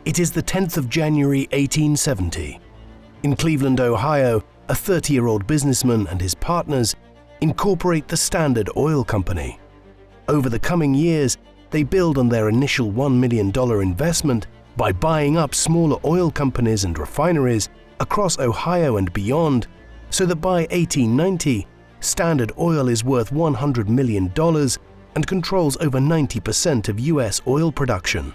It is the 10th of January 1870. In Cleveland, Ohio, a 30-year-old businessman and his partners incorporate the Standard Oil Company. Over the coming years, they build on their initial $1 million investment by buying up smaller oil companies and refineries across Ohio and beyond, so that by 1890, Standard Oil is worth $100 million and controls over 90% of U.S. oil production.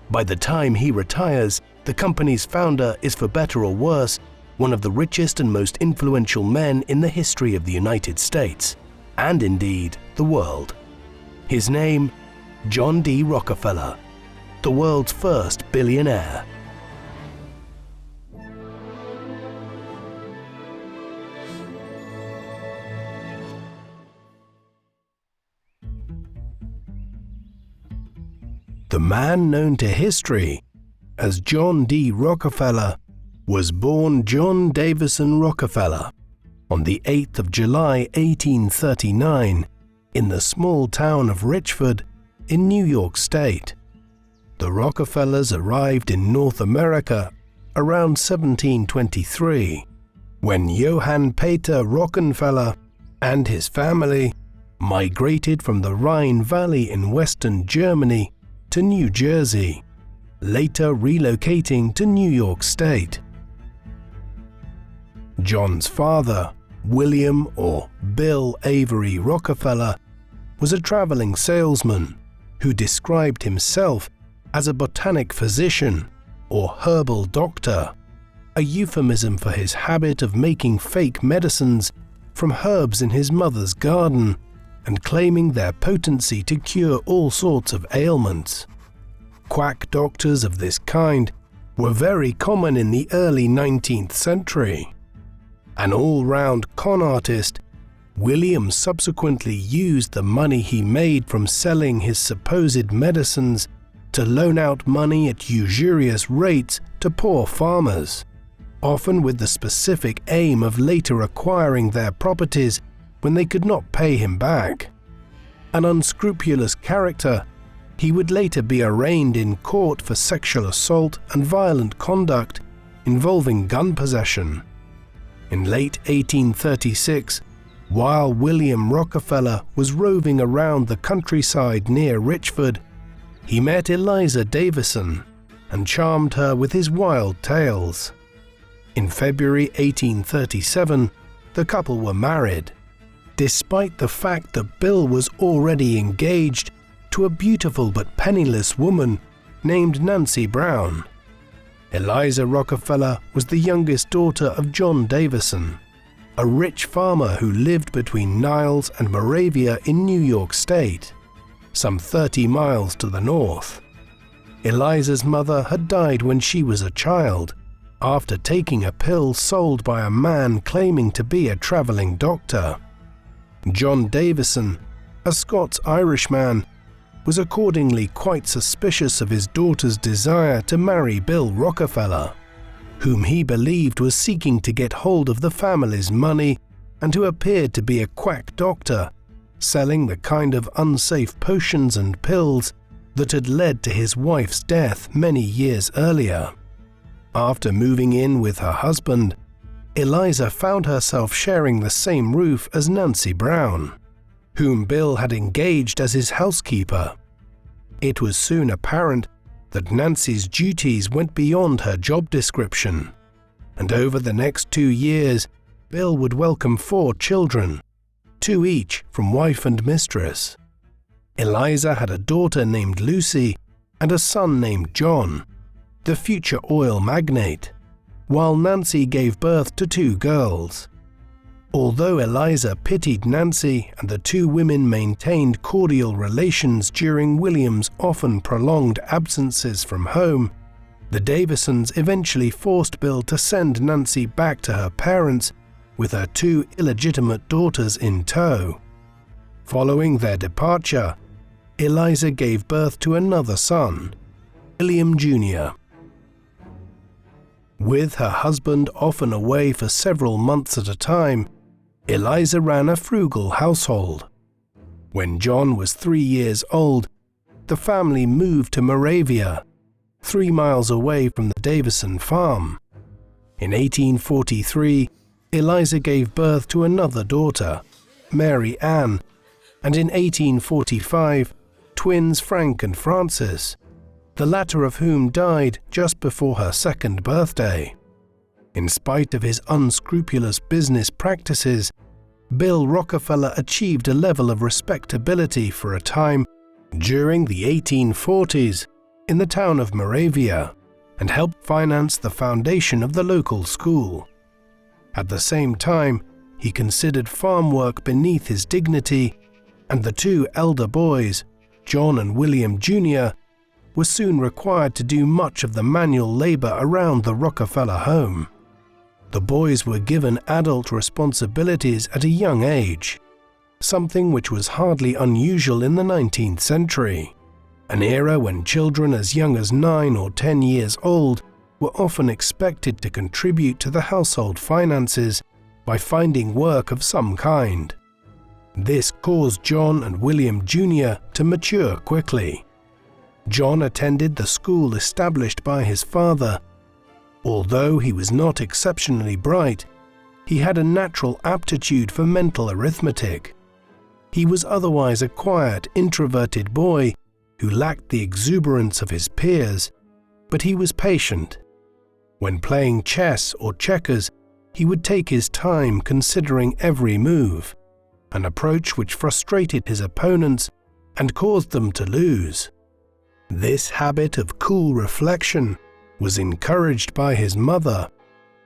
By the time he retires, the company's founder is, for better or worse, one of the richest and most influential men in the history of the United States, and indeed the world. His name, John D. Rockefeller, the world's first billionaire. The man known to history as John D. Rockefeller was born John Davison Rockefeller on the 8th of July 1839 in the small town of Richford in New York State. The Rockefellers arrived in North America around 1723, when Johann Peter Rockefeller and his family migrated from the Rhine Valley in western Germany to New Jersey, later relocating to New York State. John's father, William or Bill Avery Rockefeller, was a traveling salesman who described himself as a botanic physician or herbal doctor, a euphemism for his habit of making fake medicines from herbs in his mother's garden and claiming their potency to cure all sorts of ailments. Quack doctors of this kind were very common in the early 19th century. An all-round con artist, William subsequently used the money he made from selling his supposed medicines to loan out money at usurious rates to poor farmers, often with the specific aim of later acquiring their properties when they could not pay him back. An unscrupulous character, he would later be arraigned in court for sexual assault and violent conduct involving gun possession. In late 1836, while William Rockefeller was roving around the countryside near Richford, he met Eliza Davison and charmed her with his wild tales. In February 1837, the couple were married, despite the fact that Bill was already engaged to a beautiful but penniless woman named Nancy Brown. Eliza Rockefeller was the youngest daughter of John Davison, a rich farmer who lived between Niles and Moravia in New York State, some 30 miles to the north. Eliza's mother had died when she was a child, after taking a pill sold by a man claiming to be a traveling doctor. John Davison, a Scots-Irish man, was accordingly quite suspicious of his daughter's desire to marry Bill Rockefeller, whom he believed was seeking to get hold of the family's money and who appeared to be a quack doctor, selling the kind of unsafe potions and pills that had led to his wife's death many years earlier. After moving in with her husband, Eliza found herself sharing the same roof as Nancy Brown, whom Bill had engaged as his housekeeper. It was soon apparent that Nancy's duties went beyond her job description, and over the next 2 years, Bill would welcome 4 children, 2 each from wife and mistress. Eliza had a daughter named Lucy and a son named John, the future oil magnate, while Nancy gave birth to 2 girls. Although Eliza pitied Nancy and the 2 women maintained cordial relations during William's often prolonged absences from home, the Davisons eventually forced Bill to send Nancy back to her parents with her 2 illegitimate daughters in tow. Following their departure, Eliza gave birth to another son, William Jr. With her husband often away for several months at a time, Eliza ran a frugal household. When John was 3 years old, the family moved to Moravia, 3 miles away from the Davison farm. In 1843, Eliza gave birth to another daughter, Mary Ann, and in 1845, twins Frank and Frances, the latter of whom died just before her second birthday. In spite of his unscrupulous business practices, Bill Rockefeller achieved a level of respectability for a time during the 1840s in the town of Moravia and helped finance the foundation of the local school. At the same time, he considered farm work beneath his dignity, and the two elder boys, John and William Jr., were soon required to do much of the manual labor around the Rockefeller home. The boys were given adult responsibilities at a young age, something which was hardly unusual in the 19th century, an era when children as young as 9 or 10 years old were often expected to contribute to the household finances by finding work of some kind. This caused John and William Jr. to mature quickly. John attended the school established by his father. Although he was not exceptionally bright, he had a natural aptitude for mental arithmetic. He was otherwise a quiet, introverted boy who lacked the exuberance of his peers, but he was patient. When playing chess or checkers, he would take his time considering every move, an approach which frustrated his opponents and caused them to lose. This habit of cool reflection was encouraged by his mother,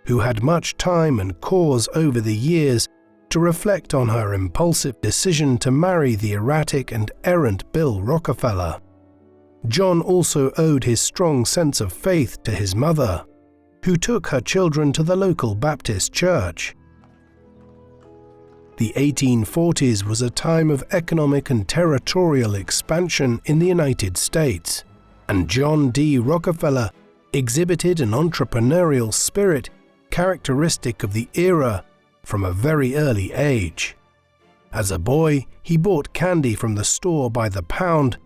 who had much time and cause over the years to reflect on her impulsive decision to marry the erratic and errant Bill Rockefeller. John also owed his strong sense of faith to his mother, who took her children to the local Baptist church. The 1840s was a time of economic and territorial expansion in the United States, and John D. Rockefeller exhibited an entrepreneurial spirit characteristic of the era from a very early age. As a boy, he bought candy from the store by the pound,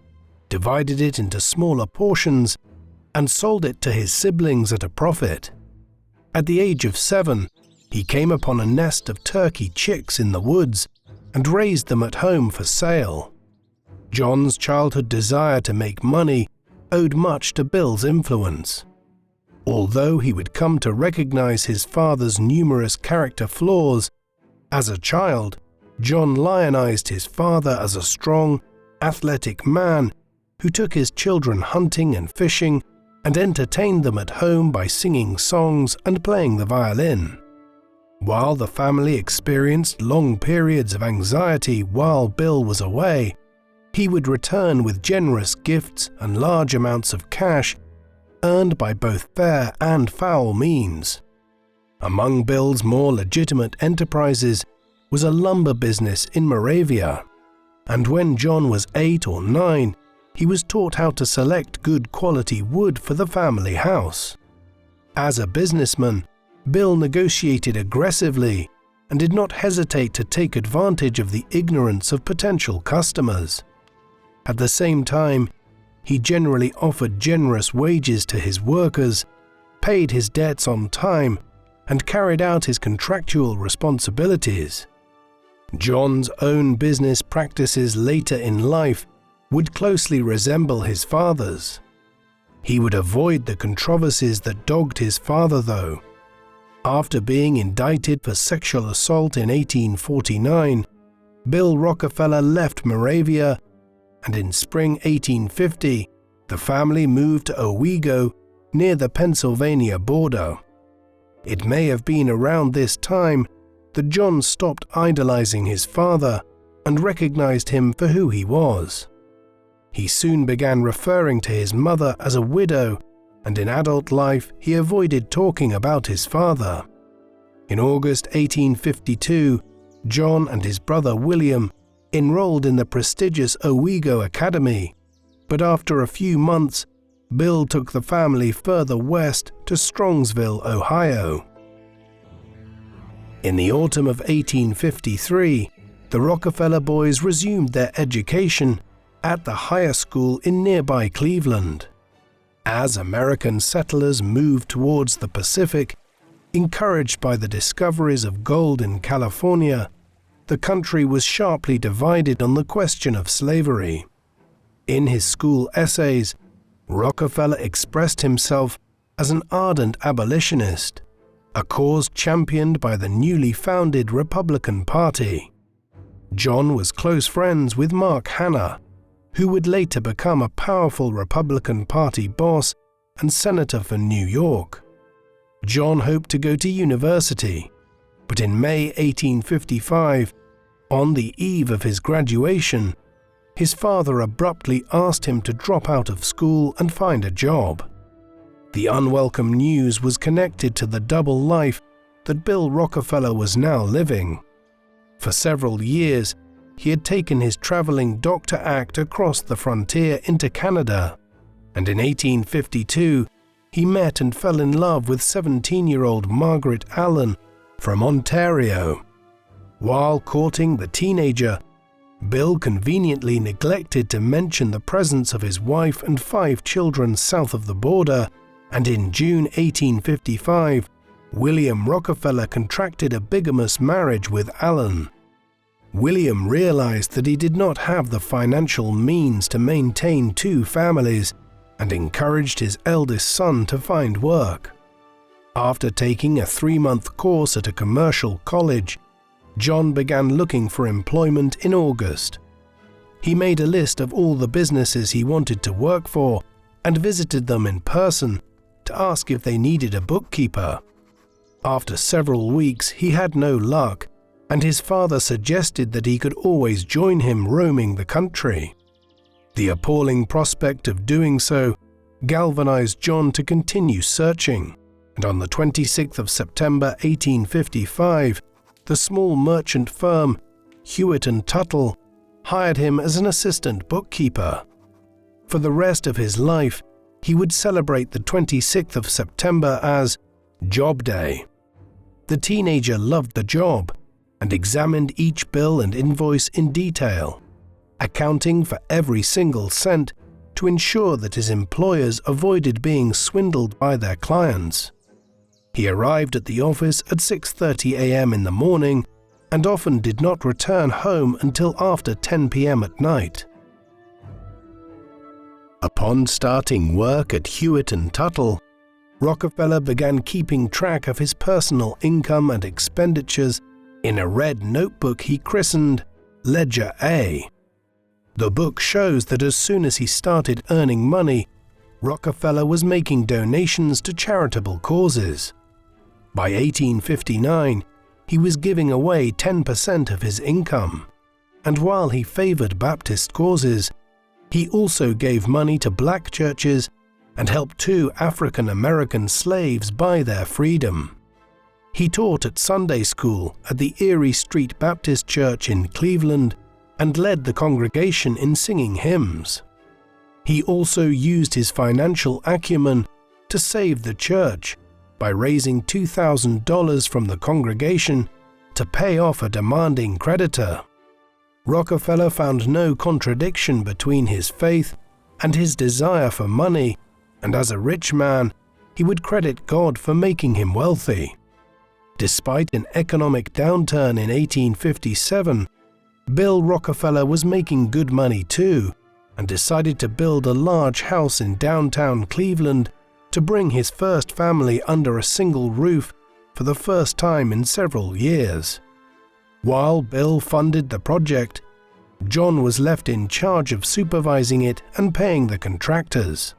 divided it into smaller portions, and sold it to his siblings at a profit. At the age of 7, he came upon a nest of turkey chicks in the woods and raised them at home for sale. John's childhood desire to make money owed much to Bill's influence. Although he would come to recognize his father's numerous character flaws, as a child, John lionized his father as a strong, athletic man who took his children hunting and fishing and entertained them at home by singing songs and playing the violin. While the family experienced long periods of anxiety while Bill was away, he would return with generous gifts and large amounts of cash earned by both fair and foul means. Among Bill's more legitimate enterprises was a lumber business in Moravia, and when John was 8 or 9, he was taught how to select good quality wood for the family house. As a businessman, Bill negotiated aggressively and did not hesitate to take advantage of the ignorance of potential customers. At the same time, he generally offered generous wages to his workers, paid his debts on time, and carried out his contractual responsibilities. John's own business practices later in life would closely resemble his father's. He would avoid the controversies that dogged his father, though. After being indicted for sexual assault in 1849, Bill Rockefeller left Moravia, and in spring 1850, the family moved to Owego, near the Pennsylvania border. It may have been around this time that John stopped idolizing his father and recognized him for who he was. He soon began referring to his mother as a widow, and in adult life he avoided talking about his father. In August 1852, John and his brother William enrolled in the prestigious Owego Academy, but after a few months, Bill took the family further west to Strongsville, Ohio. In the autumn of 1853, the Rockefeller boys resumed their education at the higher school in nearby Cleveland. As American settlers moved towards the Pacific, encouraged by the discoveries of gold in California, the country was sharply divided on the question of slavery. In his school essays, Rockefeller expressed himself as an ardent abolitionist, a cause championed by the newly founded Republican Party. John was close friends with Mark Hanna, who would later become a powerful Republican Party boss and senator for New York. John hoped to go to university, but in May 1855, on the eve of his graduation, his father abruptly asked him to drop out of school and find a job. The unwelcome news was connected to the double life that Bill Rockefeller was now living. For several years, he had taken his traveling doctor act across the frontier into Canada, and in 1852, he met and fell in love with 17-year-old Margaret Allen from Ontario. While courting the teenager, Bill conveniently neglected to mention the presence of his wife and 5 children south of the border, and in June 1855, William Rockefeller contracted a bigamous marriage with Allen. William realized that he did not have the financial means to maintain 2 families and encouraged his eldest son to find work. After taking a 3-month course at a commercial college, John began looking for employment in August. He made a list of all the businesses he wanted to work for and visited them in person to ask if they needed a bookkeeper. After several weeks, he had no luck, and his father suggested that he could always join him roaming the country. The appalling prospect of doing so galvanized John to continue searching, and on the 26th of September 1855, the small merchant firm Hewitt & Tuttle hired him as an assistant bookkeeper. For the rest of his life, he would celebrate the 26th of September as Job Day. The teenager loved the job and examined each bill and invoice in detail, accounting for every single cent to ensure that his employers avoided being swindled by their clients. He arrived at the office at 6:30 a.m. in the morning and often did not return home until after 10 p.m. at night. Upon starting work at Hewitt & Tuttle, Rockefeller began keeping track of his personal income and expenditures in a red notebook he christened Ledger A. The book shows that as soon as he started earning money, Rockefeller was making donations to charitable causes. By 1859, he was giving away 10% of his income, and while he favored Baptist causes, he also gave money to black churches and helped 2 African American slaves buy their freedom. He taught at Sunday school at the Erie Street Baptist Church in Cleveland and led the congregation in singing hymns. He also used his financial acumen to save the church by raising $2,000 from the congregation to pay off a demanding creditor. Rockefeller found no contradiction between his faith and his desire for money, and as a rich man, he would credit God for making him wealthy. Despite an economic downturn in 1857, Bill Rockefeller was making good money too, and decided to build a large house in downtown Cleveland to bring his first family under a single roof for the first time in several years. While Bill funded the project, John was left in charge of supervising it and paying the contractors.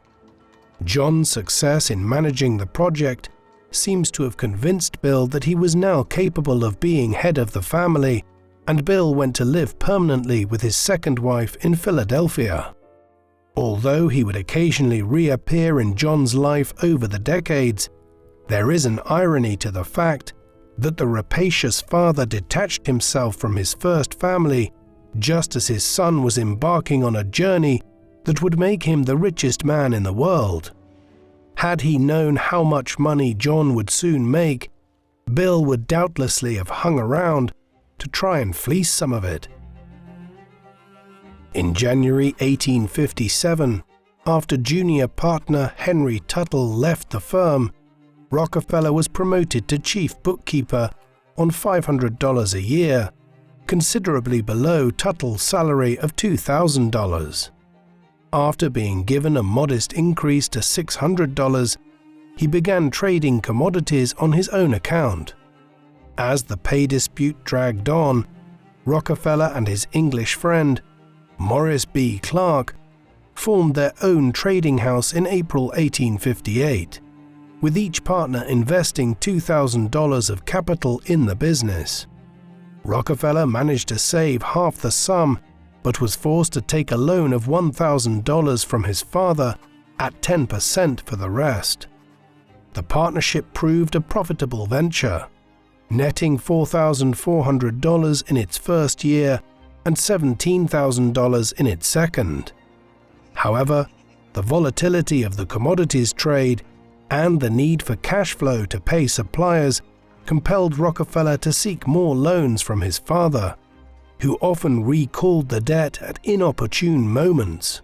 John's success in managing the project seems to have convinced Bill that he was now capable of being head of the family, and Bill went to live permanently with his second wife in Philadelphia. Although he would occasionally reappear in John's life over the decades, there is an irony to the fact that the rapacious father detached himself from his first family just as his son was embarking on a journey that would make him the richest man in the world. Had he known how much money John would soon make, Bill would doubtlessly have hung around to try and fleece some of it. In January 1857, after junior partner Henry Tuttle left the firm, Rockefeller was promoted to chief bookkeeper on $500 a year, considerably below Tuttle's salary of $2,000. After being given a modest increase to $600, he began trading commodities on his own account. As the pay dispute dragged on, Rockefeller and his English friend, Morris B. Clark, formed their own trading house in April 1858, with each partner investing $2,000 of capital in the business. Rockefeller managed to save half the sum, but was forced to take a loan of $1,000 from his father at 10% for the rest. The partnership proved a profitable venture, netting $4,400 in its first year and $17,000 in its second. However, the volatility of the commodities trade and the need for cash flow to pay suppliers compelled Rockefeller to seek more loans from his father, who often recalled the debt at inopportune moments.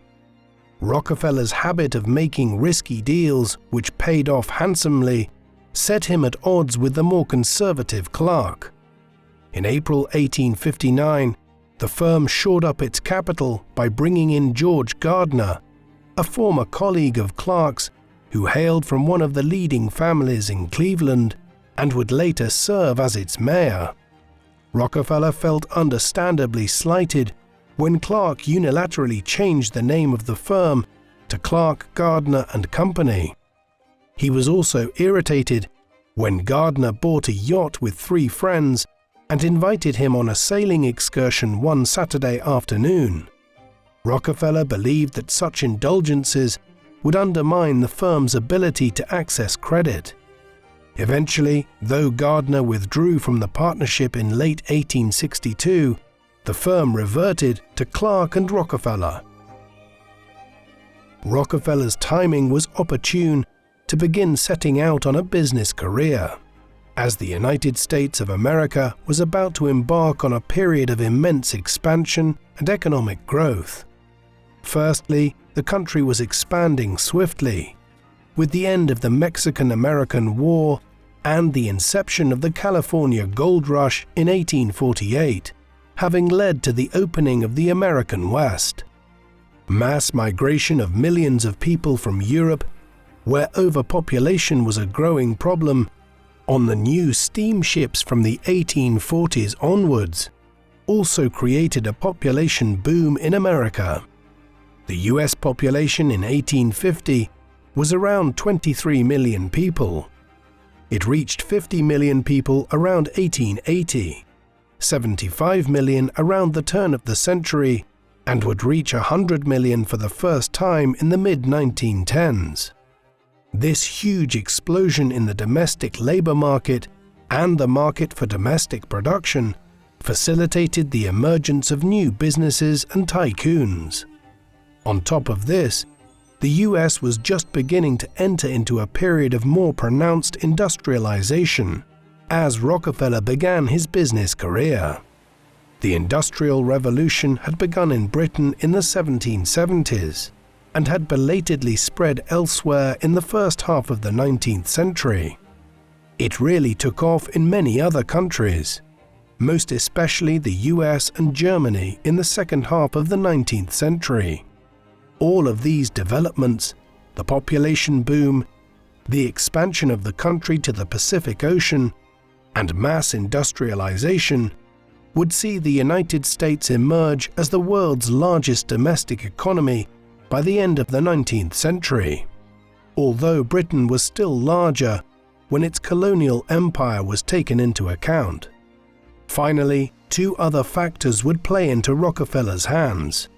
Rockefeller's habit of making risky deals, which paid off handsomely, set him at odds with the more conservative Clark. In April 1859, the firm shored up its capital by bringing in George Gardner, a former colleague of Clark's who hailed from one of the leading families in Cleveland and would later serve as its mayor. Rockefeller felt understandably slighted when Clark unilaterally changed the name of the firm to Clark, Gardner and Company. He was also irritated when Gardner bought a yacht with 3 friends and invited him on a sailing excursion one Saturday afternoon. Rockefeller believed that such indulgences would undermine the firm's ability to access credit. Eventually, though Gardner withdrew from the partnership in late 1862, the firm reverted to Clark and Rockefeller. Rockefeller's timing was opportune to begin setting out on a business career, as the United States of America was about to embark on a period of immense expansion and economic growth. Firstly, the country was expanding swiftly, with the end of the Mexican-American War and the inception of the California Gold Rush in 1848, having led to the opening of the American West. Mass migration of millions of people from Europe, where overpopulation was a growing problem, on the new steamships from the 1840s onwards, also created a population boom in America. The US population in 1850 was around 23 million people. It reached 50 million people around 1880, 75 million around the turn of the century, and would reach 100 million for the first time in the mid-1910s. This huge explosion in the domestic labor market and the market for domestic production facilitated the emergence of new businesses and tycoons. On top of this, the US was just beginning to enter into a period of more pronounced industrialization as Rockefeller began his business career. The Industrial Revolution had begun in Britain in the 1770s and had belatedly spread elsewhere in the first half of the 19th century. It really took off in many other countries, most especially the US and Germany in the second half of the 19th century. All of these developments, the population boom, the expansion of the country to the Pacific Ocean, and mass industrialization, would see the United States emerge as the world's largest domestic economy by the end of the 19th century, although Britain was still larger when its colonial empire was taken into account. Finally, 2 other factors would play into Rockefeller's hands.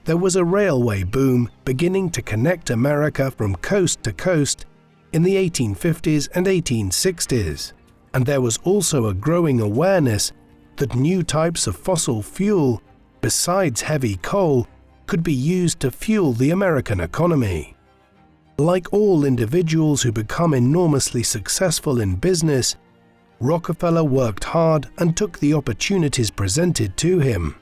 There was a railway boom beginning to connect America from coast to coast in the 1850s and 1860s, and there was also a growing awareness that new types of fossil fuel, besides heavy coal, could be used to fuel the American economy. Like all individuals who become enormously successful in business, Rockefeller worked hard and took the opportunities presented to him.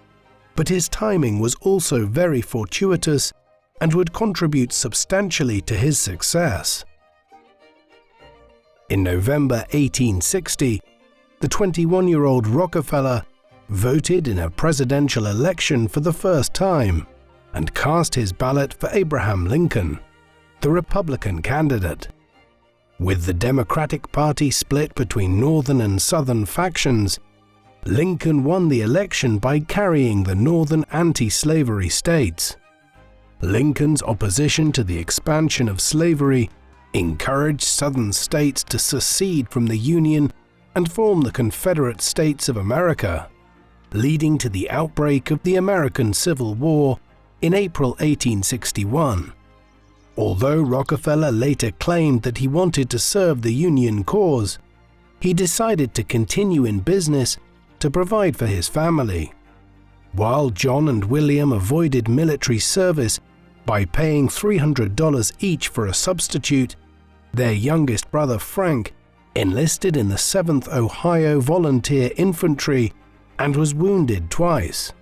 But his timing was also very fortuitous, and would contribute substantially to his success. In November 1860, the 21-year-old Rockefeller voted in a presidential election for the first time and cast his ballot for Abraham Lincoln, the Republican candidate. With the Democratic Party split between Northern and Southern factions, Lincoln won the election by carrying the Northern anti-slavery states. Lincoln's opposition to the expansion of slavery encouraged Southern states to secede from the Union and form the Confederate States of America, leading to the outbreak of the American Civil War in April 1861. Although Rockefeller later claimed that he wanted to serve the Union cause, he decided to continue in business to provide for his family. While John and William avoided military service by paying $300 each for a substitute, their youngest brother Frank enlisted in the 7th Ohio Volunteer Infantry and was wounded twice.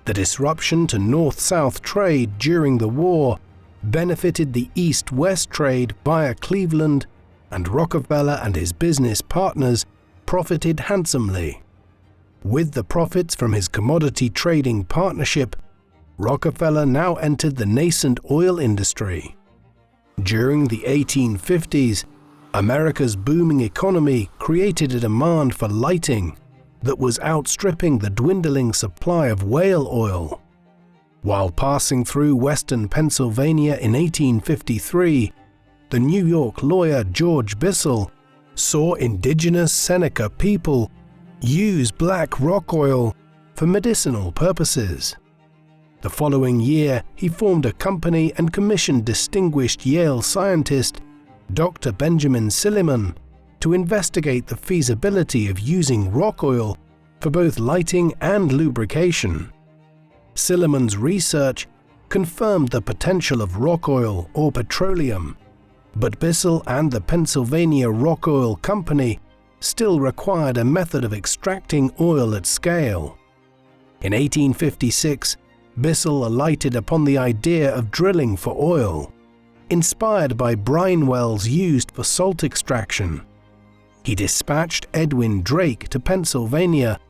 The disruption to North-South trade during the war benefited the East-West trade via Cleveland, and Rockefeller and his business partners profited handsomely. With the profits from his commodity trading partnership, Rockefeller now entered the nascent oil industry. During the 1850s, America's booming economy created a demand for lighting that was outstripping the dwindling supply of whale oil. While passing through western Pennsylvania in 1853, the New York lawyer George Bissell saw indigenous Seneca people use black rock oil for medicinal purposes. The following year, he formed a company and commissioned distinguished Yale scientist Dr. Benjamin Silliman to investigate the feasibility of using rock oil for both lighting and lubrication. Silliman's research confirmed the potential of rock oil or petroleum, but Bissell and the Pennsylvania Rock Oil Company still required a method of extracting oil at scale. In 1856, Bissell alighted upon the idea of drilling for oil, inspired by brine wells used for salt extraction. He dispatched Edwin Drake to Pennsylvania,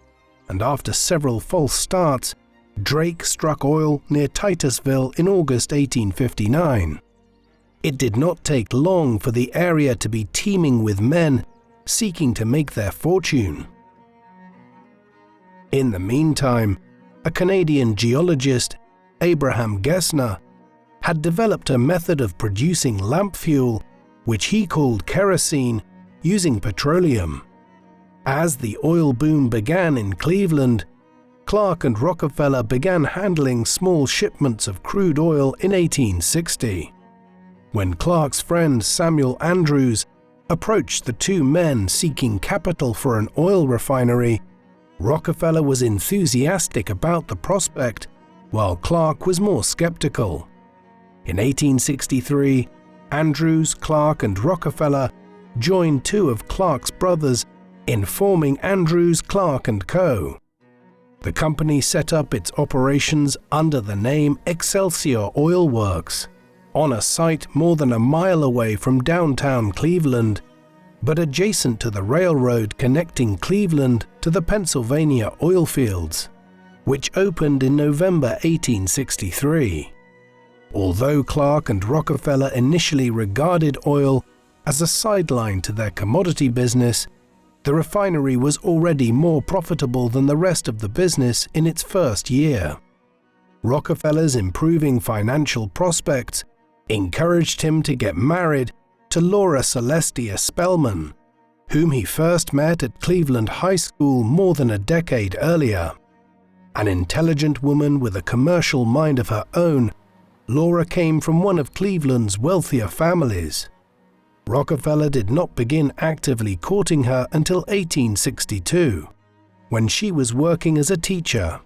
and after several false starts, Drake struck oil near Titusville in August 1859. It did not take long for the area to be teeming with men seeking to make their fortune. In the meantime, a Canadian geologist, Abraham Gessner, had developed a method of producing lamp fuel, which he called kerosene, using petroleum. As the oil boom began in Cleveland, Clark and Rockefeller began handling small shipments of crude oil in 1860. When Clark's friend Samuel Andrews approached the two men seeking capital for an oil refinery, Rockefeller was enthusiastic about the prospect, while Clark was more skeptical. In 1863, Andrews, Clark, and Rockefeller joined two of Clark's brothers in forming Andrews, Clark & Co. The company set up its operations under the name Excelsior Oil Works, on a site more than a mile away from downtown Cleveland, but adjacent to the railroad connecting Cleveland to the Pennsylvania oil fields, which opened in November 1863. Although Clark and Rockefeller initially regarded oil as a sideline to their commodity business, the refinery was already more profitable than the rest of the business in its first year. Rockefeller's improving financial prospects encouraged him to get married to Laura Celestia Spellman, whom he first met at Cleveland High School more than a decade earlier. An intelligent woman with a commercial mind of her own, Laura came from one of Cleveland's wealthier families. Rockefeller did not begin actively courting her until 1862, when she was working as a teacher.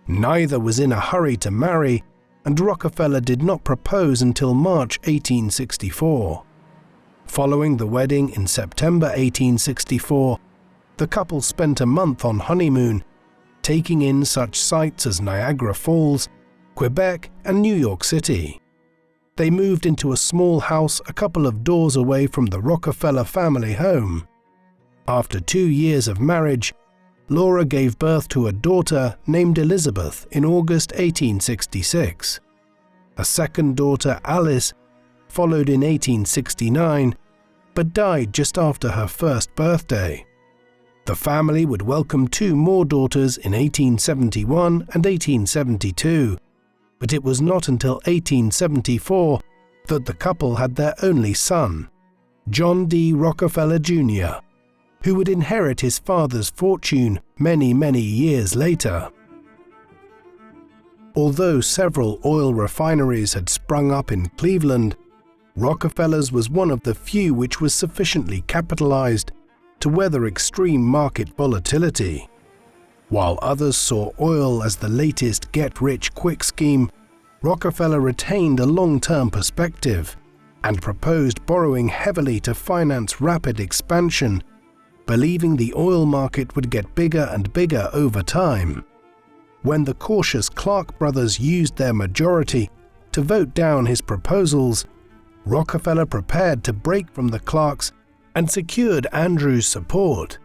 Neither was in a hurry to marry, and Rockefeller did not propose until March 1864. Following the wedding in September 1864, the couple spent a month on honeymoon, taking in such sights as Niagara Falls, Quebec, and New York City. They moved into a small house a couple of doors away from the Rockefeller family home. After 2 years of marriage, Laura gave birth to a daughter named Elizabeth in August 1866. A second daughter, Alice, followed in 1869, but died just after her first birthday. The family would welcome 2 more daughters in 1871 and 1872, but it was not until 1874 that the couple had their only son, John D. Rockefeller Jr., who would inherit his father's fortune many years later. Although several oil refineries had sprung up in Cleveland, Rockefeller's was one of the few which was sufficiently capitalized to weather extreme market volatility. While others saw oil as the latest get-rich-quick scheme, Rockefeller retained a long-term perspective and proposed borrowing heavily to finance rapid expansion, believing the oil market would get bigger and bigger over time. When the cautious Clark brothers used their majority to vote down his proposals, Rockefeller prepared to break from the Clarks and secured Andrews' support.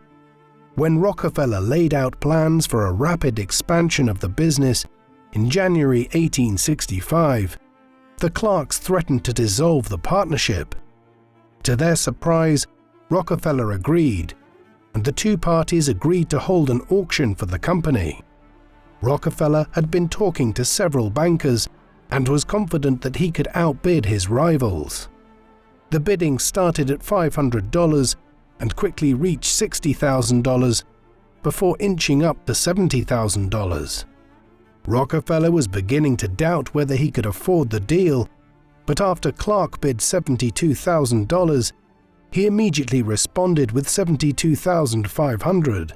When Rockefeller laid out plans for a rapid expansion of the business in January 1865, the Clarks threatened to dissolve the partnership. To their surprise, Rockefeller agreed, and the 2 parties agreed to hold an auction for the company. Rockefeller had been talking to several bankers and was confident that he could outbid his rivals. The bidding started at $500 and quickly reached $60,000 before inching up to $70,000. Rockefeller was beginning to doubt whether he could afford the deal, but after Clark bid $72,000, he immediately responded with $72,500,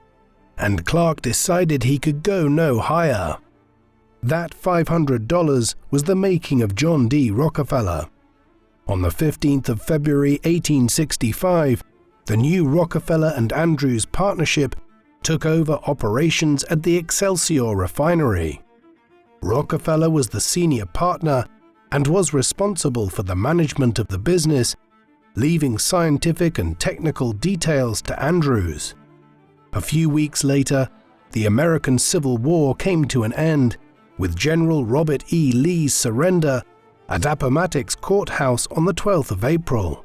and Clark decided he could go no higher. That $500 was the making of John D. Rockefeller. On the 15th of February 1865, the new Rockefeller and Andrews partnership took over operations at the Excelsior refinery. Rockefeller was the senior partner and was responsible for the management of the business, leaving scientific and technical details to Andrews. A few weeks later, the American Civil War came to an end, with General Robert E. Lee's surrender at Appomattox Courthouse on the 12th of April.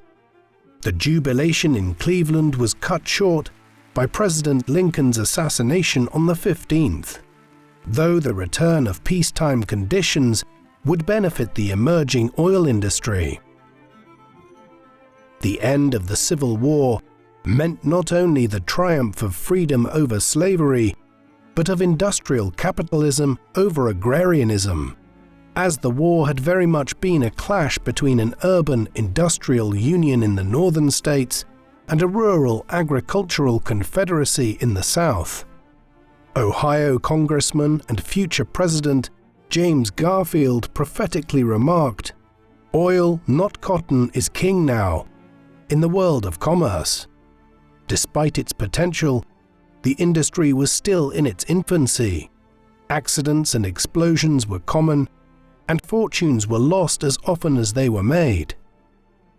The jubilation in Cleveland was cut short by President Lincoln's assassination on the 15th, though the return of peacetime conditions would benefit the emerging oil industry. The end of the Civil War meant not only the triumph of freedom over slavery, but of industrial capitalism over agrarianism, as the war had very much been a clash between an urban industrial union in the northern states and a rural agricultural confederacy in the South. Ohio Congressman and future President James Garfield prophetically remarked, "Oil, not cotton, is king now in the world of commerce." Despite its potential, the industry was still in its infancy. Accidents and explosions were common, and fortunes were lost as often as they were made.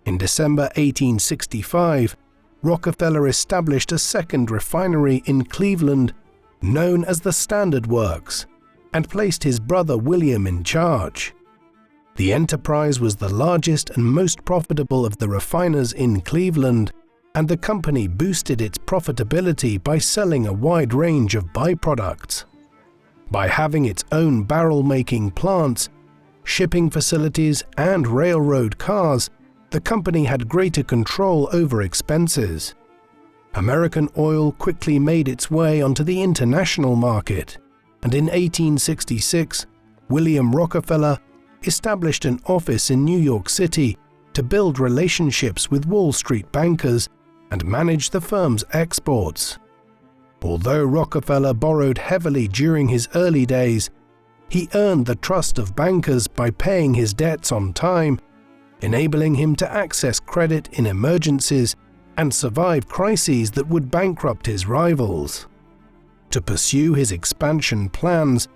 In December 1865, Rockefeller established a second refinery in Cleveland known as the Standard Works, and placed his brother William in charge. The enterprise was the largest and most profitable of the refiners in Cleveland, and the company boosted its profitability by selling a wide range of byproducts. By having its own barrel-making plants, shipping facilities, and railroad cars, the company had greater control over expenses. American oil quickly made its way onto the international market, and in 1866, William Rockefeller established an office in New York City to build relationships with Wall Street bankers and manage the firm's exports. Although Rockefeller borrowed heavily during his early days, he earned the trust of bankers by paying his debts on time, enabling him to access credit in emergencies and survive crises that would bankrupt his rivals. To pursue his expansion plans,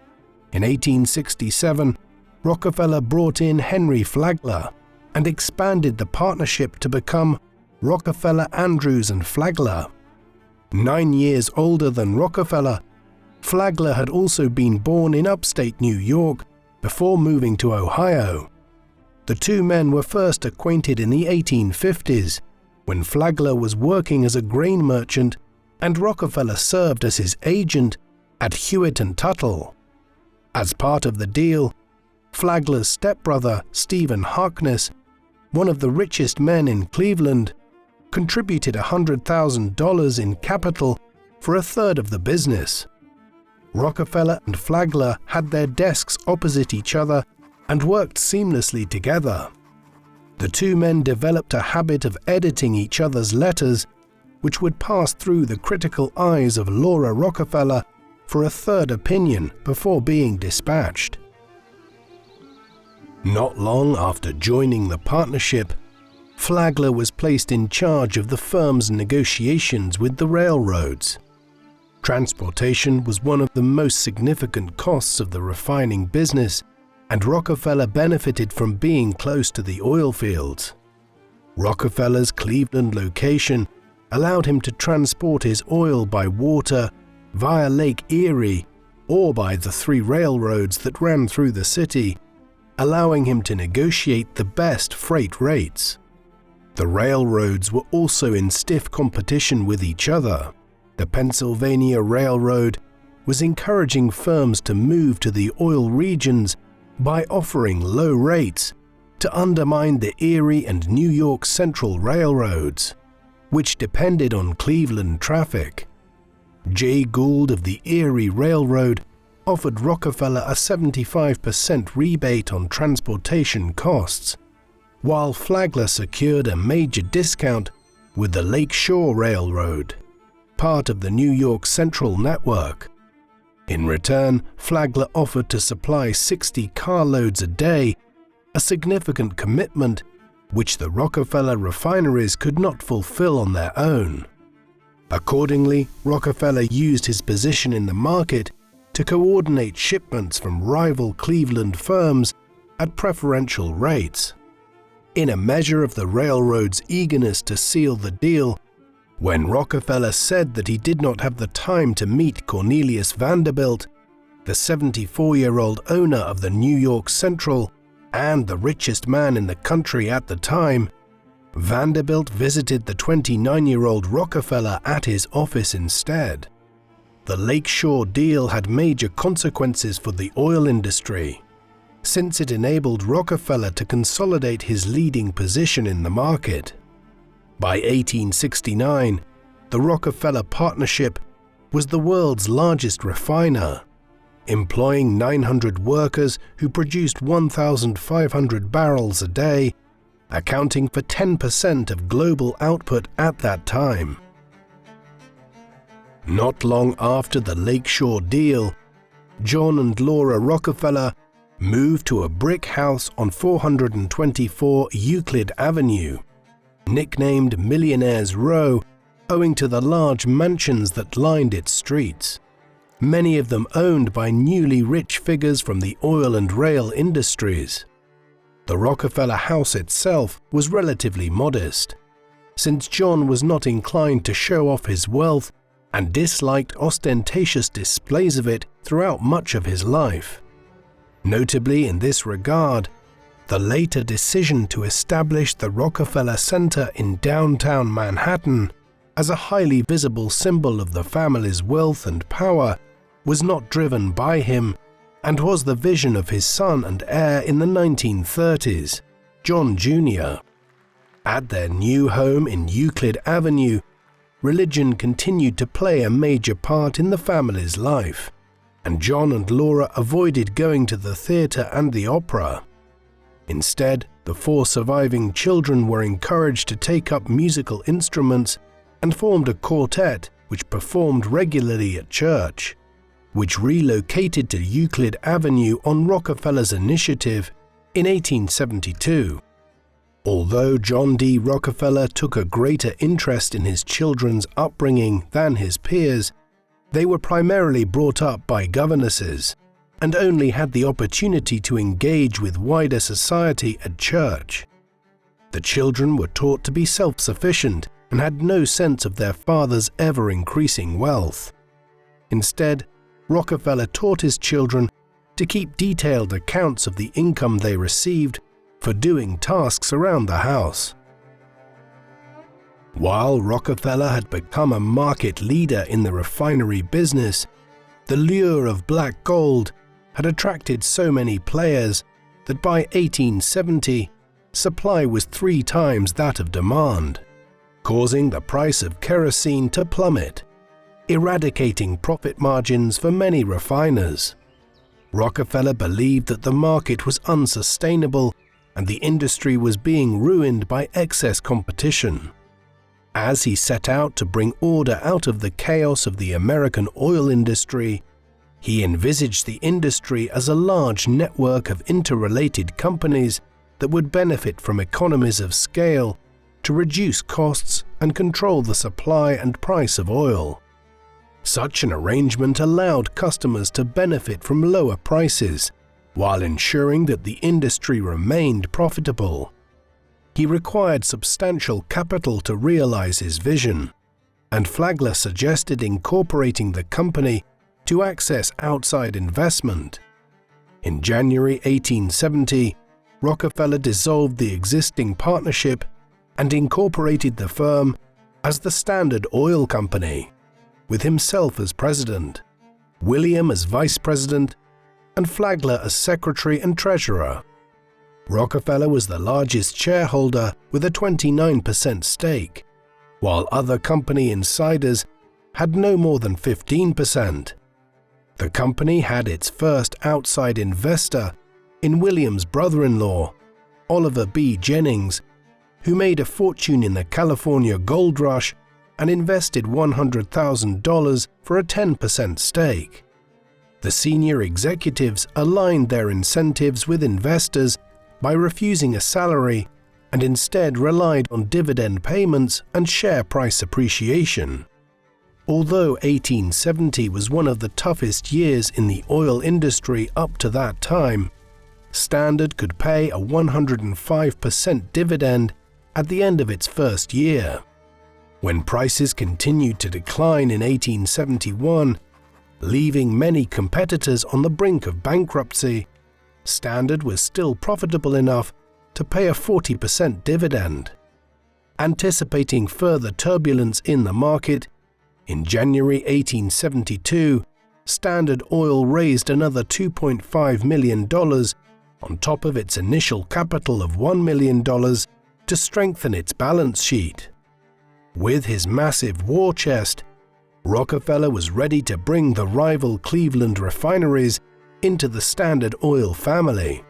in 1867, Rockefeller brought in Henry Flagler and expanded the partnership to become Rockefeller, Andrews and Flagler. 9 years older than Rockefeller, Flagler had also been born in upstate New York before moving to Ohio. The two men were first acquainted in the 1850s, when Flagler was working as a grain merchant and Rockefeller served as his agent at Hewitt & Tuttle. As part of the deal, Flagler's stepbrother, Stephen Harkness, one of the richest men in Cleveland, contributed $100,000 in capital for a third of the business. Rockefeller and Flagler had their desks opposite each other and worked seamlessly together. The two men developed a habit of editing each other's letters, which would pass through the critical eyes of Laura Rockefeller for a third opinion before being dispatched. Not long after joining the partnership, Flagler was placed in charge of the firm's negotiations with the railroads. Transportation was one of the most significant costs of the refining business, and Rockefeller benefited from being close to the oil fields. Rockefeller's Cleveland location allowed him to transport his oil by water, via Lake Erie, or by the 3 railroads that ran through the city, allowing him to negotiate the best freight rates. The railroads were also in stiff competition with each other. The Pennsylvania Railroad was encouraging firms to move to the oil regions by offering low rates to undermine the Erie and New York Central Railroads, which depended on Cleveland traffic. Jay Gould of the Erie Railroad offered Rockefeller a 75% rebate on transportation costs, while Flagler secured a major discount with the Lake Shore Railroad, part of the New York Central network. In return, Flagler offered to supply 60 carloads a day, a significant commitment which the Rockefeller refineries could not fulfill on their own. Accordingly, Rockefeller used his position in the market to coordinate shipments from rival Cleveland firms at preferential rates. In a measure of the railroad's eagerness to seal the deal, when Rockefeller said that he did not have the time to meet Cornelius Vanderbilt, the 74-year-old owner of the New York Central and the richest man in the country at the time, Vanderbilt visited the 29-year-old Rockefeller at his office instead. The Lake Shore deal had major consequences for the oil industry, since it enabled Rockefeller to consolidate his leading position in the market. By 1869, the Rockefeller Partnership was the world's largest refiner, employing 900 workers who produced 1,500 barrels a day, accounting for 10% of global output at that time. Not long after the Lake Shore deal, John and Laura Rockefeller moved to a brick house on 424 Euclid Avenue, nicknamed Millionaire's Row, owing to the large mansions that lined its streets, many of them owned by newly rich figures from the oil and rail industries. The Rockefeller house itself was relatively modest, since John was not inclined to show off his wealth and disliked ostentatious displays of it throughout much of his life. Notably in this regard, the later decision to establish the Rockefeller Center in downtown Manhattan as a highly visible symbol of the family's wealth and power was not driven by him and was the vision of his son and heir in the 1930s, John Jr. At their new home in Euclid Avenue, religion continued to play a major part in the family's life, and John and Laura avoided going to the theater and the opera. Instead, the 4 surviving children were encouraged to take up musical instruments and formed a quartet which performed regularly at church, which relocated to Euclid Avenue on Rockefeller's initiative in 1872. Although John D. Rockefeller took a greater interest in his children's upbringing than his peers, they were primarily brought up by governesses, and only had the opportunity to engage with wider society at church. The children were taught to be self-sufficient and had no sense of their father's ever-increasing wealth. Instead, Rockefeller taught his children to keep detailed accounts of the income they received for doing tasks around the house. While Rockefeller had become a market leader in the refinery business, the lure of black gold had attracted so many players that by 1870, supply was 3 times that of demand, causing the price of kerosene to plummet, eradicating profit margins for many refiners. Rockefeller believed that the market was unsustainable and the industry was being ruined by excess competition. As he set out to bring order out of the chaos of the American oil industry, he envisaged the industry as a large network of interrelated companies that would benefit from economies of scale to reduce costs and control the supply and price of oil. Such an arrangement allowed customers to benefit from lower prices while ensuring that the industry remained profitable. He required substantial capital to realize his vision, and Flagler suggested incorporating the company to access outside investment. In January 1870, Rockefeller dissolved the existing partnership and incorporated the firm as the Standard Oil Company, with himself as president, William as vice president, and Flagler as secretary and treasurer. Rockefeller was the largest shareholder with a 29% stake, while other company insiders had no more than 15%. The company had its first outside investor in William's brother-in-law, Oliver B. Jennings, who made a fortune in the California gold rush and invested $100,000 for a 10% stake. The senior executives aligned their incentives with investors by refusing a salary and instead relied on dividend payments and share price appreciation. Although 1870 was one of the toughest years in the oil industry up to that time, Standard could pay a 105% dividend at the end of its first year. When prices continued to decline in 1871, leaving many competitors on the brink of bankruptcy, Standard was still profitable enough to pay a 40% dividend. Anticipating further turbulence in the market, in January 1872, Standard Oil raised another $2.5 million on top of its initial capital of $1 million to strengthen its balance sheet. With his massive war chest, Rockefeller was ready to bring the rival Cleveland refineries into the Standard Oil family.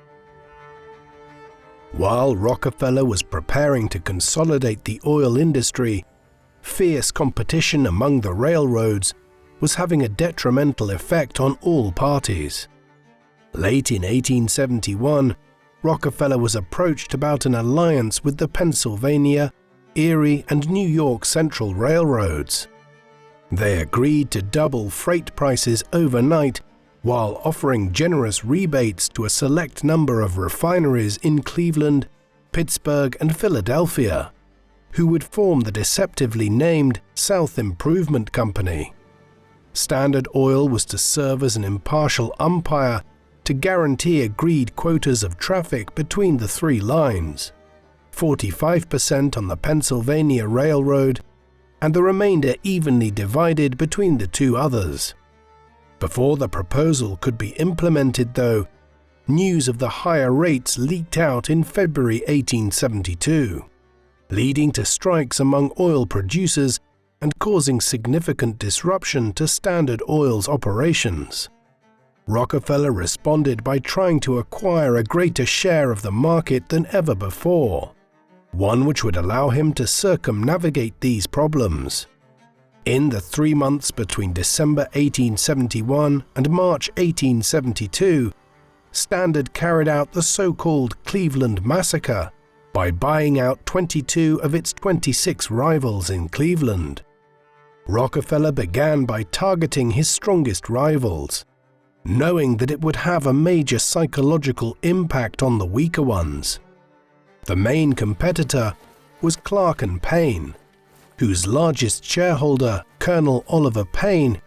While Rockefeller was preparing to consolidate the oil industry, fierce competition among the railroads was having a detrimental effect on all parties. Late in 1871, Rockefeller was approached about an alliance with the Pennsylvania, Erie, and New York Central Railroads. They agreed to double freight prices overnight while offering generous rebates to a select number of refineries in Cleveland, Pittsburgh, and Philadelphia, who would form the deceptively named South Improvement Company. Standard Oil was to serve as an impartial umpire to guarantee agreed quotas of traffic between the 3 lines, 45% on the Pennsylvania Railroad, and the remainder evenly divided between the 2 others. Before the proposal could be implemented, though, news of the higher rates leaked out in February 1872, leading to strikes among oil producers and causing significant disruption to Standard Oil's operations. Rockefeller responded by trying to acquire a greater share of the market than ever before, one which would allow him to circumnavigate these problems. In the 3 months between December 1871 and March 1872, Standard carried out the so-called Cleveland Massacre by buying out 22 of its 26 rivals in Cleveland. Rockefeller began by targeting his strongest rivals. knowing that it would have a major psychological impact on the weaker ones. The main competitor was Clark and Payne, whose largest shareholder, Colonel Oliver Payne,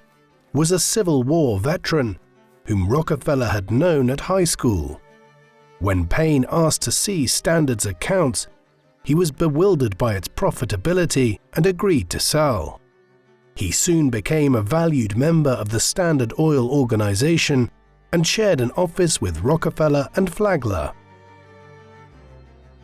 was a Civil War veteran whom Rockefeller had known at high school. When Payne asked to see Standard's accounts, he was bewildered by its profitability and agreed to sell. He soon became a valued member of the Standard Oil organization and shared an office with Rockefeller and Flagler.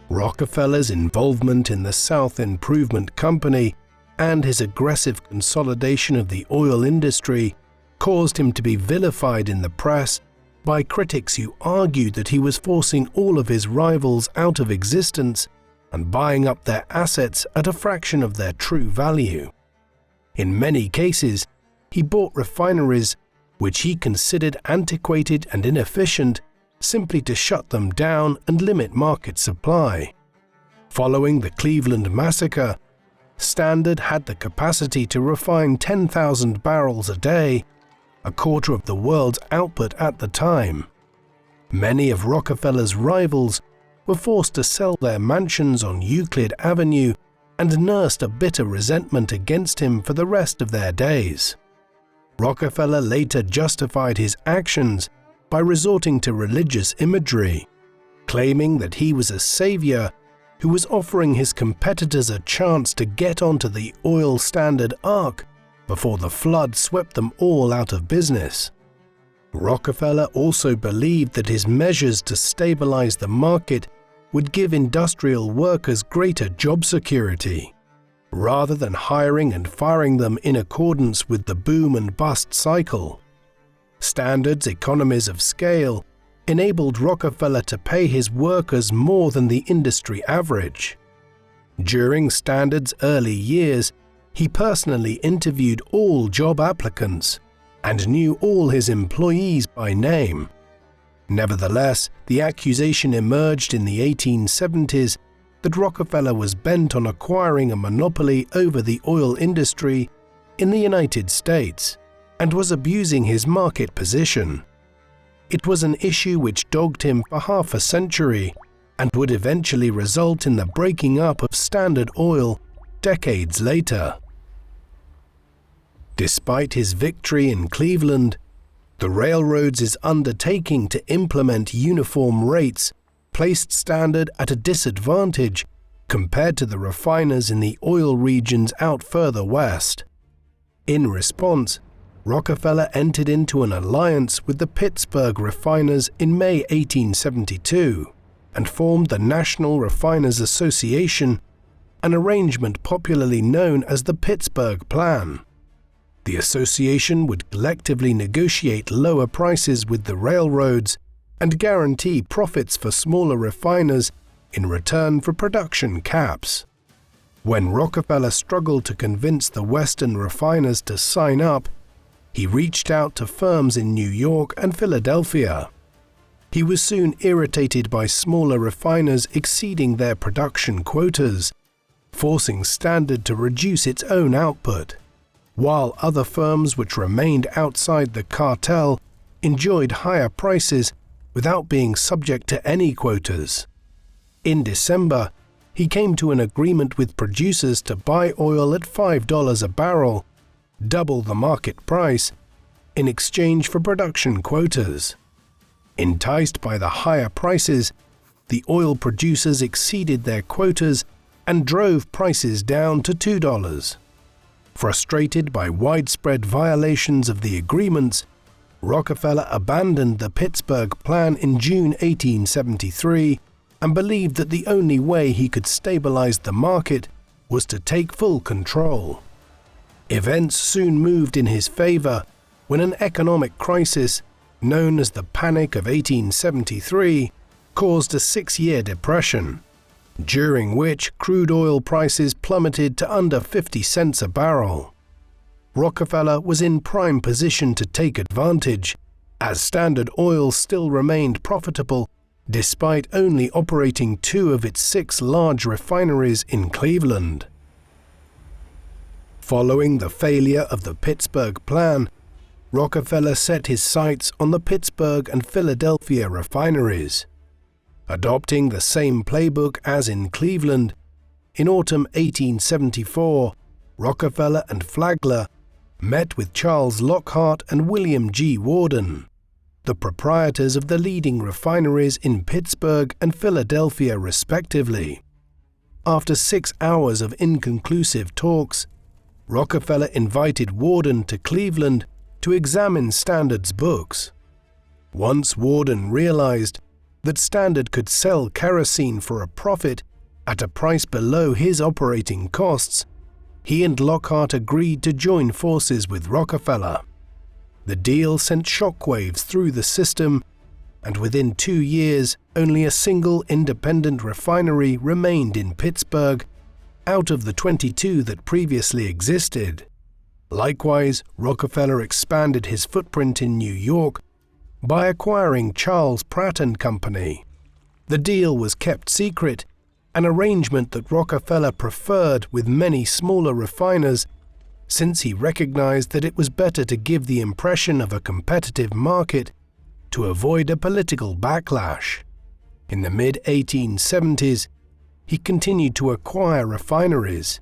Rockefeller's involvement in the South Improvement Company and his aggressive consolidation of the oil industry caused him to be vilified in the press by critics who argued that he was forcing all of his rivals out of existence and buying up their assets at a fraction of their true value. In many cases, he bought refineries which he considered antiquated and inefficient simply to shut them down and limit market supply. Following the Cleveland Massacre, Standard had the capacity to refine 10,000 barrels a day, a quarter of the world's output at the time. Many of Rockefeller's rivals were forced to sell their mansions on Euclid Avenue and nursed a bitter resentment against him for the rest of their days. Rockefeller later justified his actions by resorting to religious imagery, claiming that he was a savior who was offering his competitors a chance to get onto the oil Standard ark before the flood swept them all out of business. Rockefeller also believed that his measures to stabilize the market would give industrial workers greater job security, rather than hiring and firing them in accordance with the boom and bust cycle. Standard's economies of scale enabled Rockefeller to pay his workers more than the industry average. During Standard's early years, he personally interviewed all job applicants and knew all his employees by name. Nevertheless, the accusation emerged in the 1870s that Rockefeller was bent on acquiring a monopoly over the oil industry in the United States and was abusing his market position. It was an issue which dogged him for half a century and would eventually result in the breaking up of Standard Oil decades later. Despite his victory in Cleveland, the railroads' undertaking to implement uniform rates placed Standard at a disadvantage compared to the refiners in the oil regions out further west. In response, Rockefeller entered into an alliance with the Pittsburgh refiners in May 1872 and formed the National Refiners Association, an arrangement popularly known as the Pittsburgh Plan. The association would collectively negotiate lower prices with the railroads and guarantee profits for smaller refiners in return for production caps. When Rockefeller struggled to convince the Western refiners to sign up, he reached out to firms in New York and Philadelphia. He was soon irritated by smaller refiners exceeding their production quotas, forcing Standard to reduce its own output, while other firms which remained outside the cartel enjoyed higher prices without being subject to any quotas. In December, he came to an agreement with producers to buy oil at $5 a barrel, double the market price, in exchange for production quotas. Enticed by the higher prices, the oil producers exceeded their quotas and drove prices down to $2. Frustrated by widespread violations of the agreements, Rockefeller abandoned the Pittsburgh Plan in June 1873 and believed that the only way he could stabilize the market was to take full control. Events soon moved in his favor when an economic crisis, known as the Panic of 1873, caused a 6-year depression, during which crude oil prices plummeted to under 50 cents a barrel. Rockefeller was in prime position to take advantage, as Standard Oil still remained profitable despite only operating 2 of its 6 large refineries in Cleveland. Following the failure of the Pittsburgh Plan, Rockefeller set his sights on the Pittsburgh and Philadelphia refineries. Adopting the same playbook as in Cleveland, in autumn 1874, Rockefeller and Flagler met with Charles Lockhart and William G. Worden, the proprietors of the leading refineries in Pittsburgh and Philadelphia respectively. After 6 hours of inconclusive talks, Rockefeller invited Worden to Cleveland to examine Standard's books. Once Worden realized that Standard could sell kerosene for a profit at a price below his operating costs, he and Lockhart agreed to join forces with Rockefeller. The deal sent shockwaves through the system, and within 2 years, only a single independent refinery remained in Pittsburgh out of the 22 that previously existed. Likewise, Rockefeller expanded his footprint in New York by acquiring Charles Pratt & Company. The deal was kept secret, an arrangement that Rockefeller preferred with many smaller refiners, since he recognized that it was better to give the impression of a competitive market to avoid a political backlash. In the mid-1870s, he continued to acquire refineries.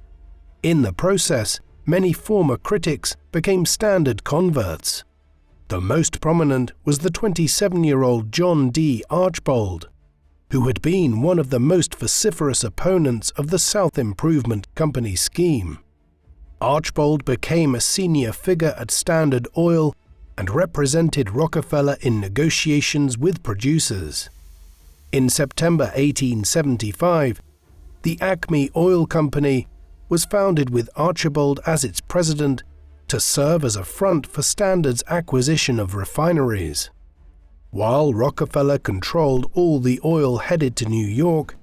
In the process, many former critics became Standard converts. The most prominent was the 27-year-old John D. Archbold, who had been one of the most vociferous opponents of the South Improvement Company scheme. Archbold became a senior figure at Standard Oil and represented Rockefeller in negotiations with producers. In September 1875, the Acme Oil Company was founded with Archbold as its president to serve as a front for Standard's acquisition of refineries. While Rockefeller controlled all the oil headed to New York,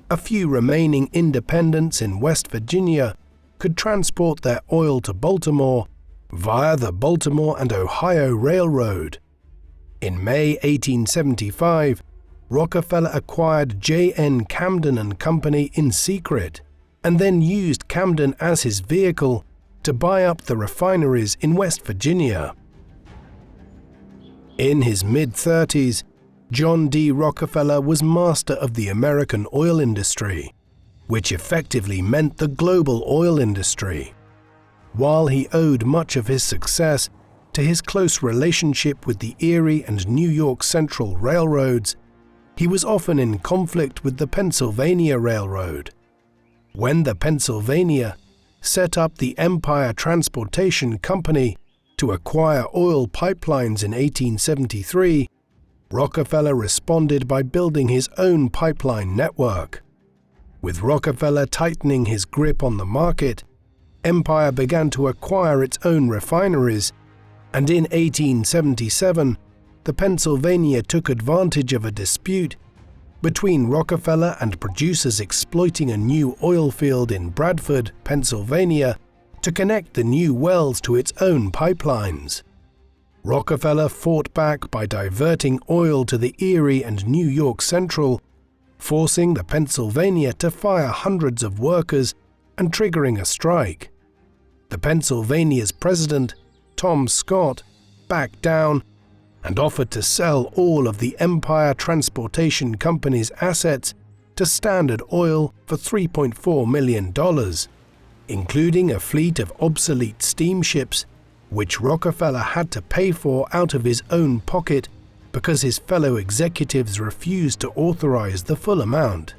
a few remaining independents in West Virginia could transport their oil to Baltimore via the Baltimore and Ohio Railroad. In May 1875, Rockefeller acquired J.N. Camden & Company in secret, and then used Camden as his vehicle to buy up the refineries in West Virginia. In his mid-30s, John D. Rockefeller was master of the American oil industry, which effectively meant the global oil industry. While he owed much of his success to his close relationship with the Erie and New York Central Railroads, he was often in conflict with the Pennsylvania Railroad. When the Pennsylvania set up the Empire Transportation Company to acquire oil pipelines in 1873, Rockefeller responded by building his own pipeline network. With Rockefeller tightening his grip on the market, Empire began to acquire its own refineries, and in 1877, the Pennsylvania took advantage of a dispute between Rockefeller and producers exploiting a new oil field in Bradford, Pennsylvania, to connect the new wells to its own pipelines. Rockefeller fought back by diverting oil to the Erie and New York Central, forcing the Pennsylvania to fire hundreds of workers and triggering a strike. The Pennsylvania's president, Tom Scott, backed down and offered to sell all of the Empire Transportation Company's assets to Standard Oil for $3.4 million, including a fleet of obsolete steamships, which Rockefeller had to pay for out of his own pocket because his fellow executives refused to authorize the full amount.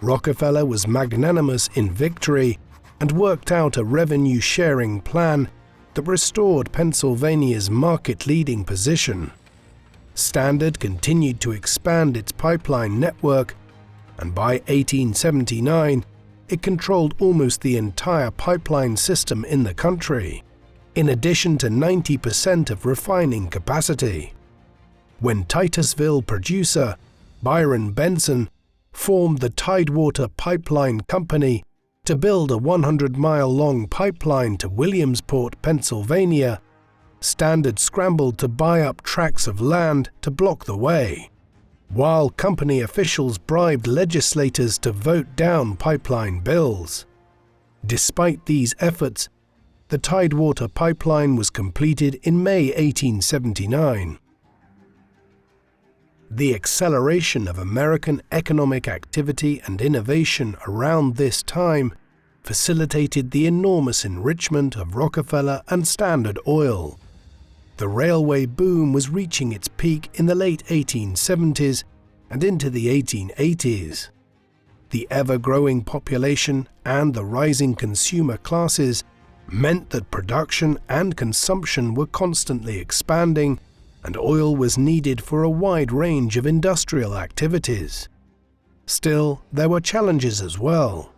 Rockefeller was magnanimous in victory and worked out a revenue-sharing plan that restored Pennsylvania's market-leading position. Standard continued to expand its pipeline network, and by 1879, it controlled almost the entire pipeline system in the country, in addition to 90% of refining capacity. When Titusville producer Byron Benson formed the Tidewater Pipeline Company to build a 100-mile-long pipeline to Williamsport, Pennsylvania, Standard scrambled to buy up tracts of land to block the way, while company officials bribed legislators to vote down pipeline bills. Despite these efforts, The Tidewater Pipeline was completed in May 1879. The acceleration of American economic activity and innovation around this time facilitated the enormous enrichment of Rockefeller and Standard Oil. The railway boom was reaching its peak in the late 1870s and into the 1880s. The ever-growing population and the rising consumer classes meant that production and consumption were constantly expanding, and oil was needed for a wide range of industrial activities. Still, there were challenges as well.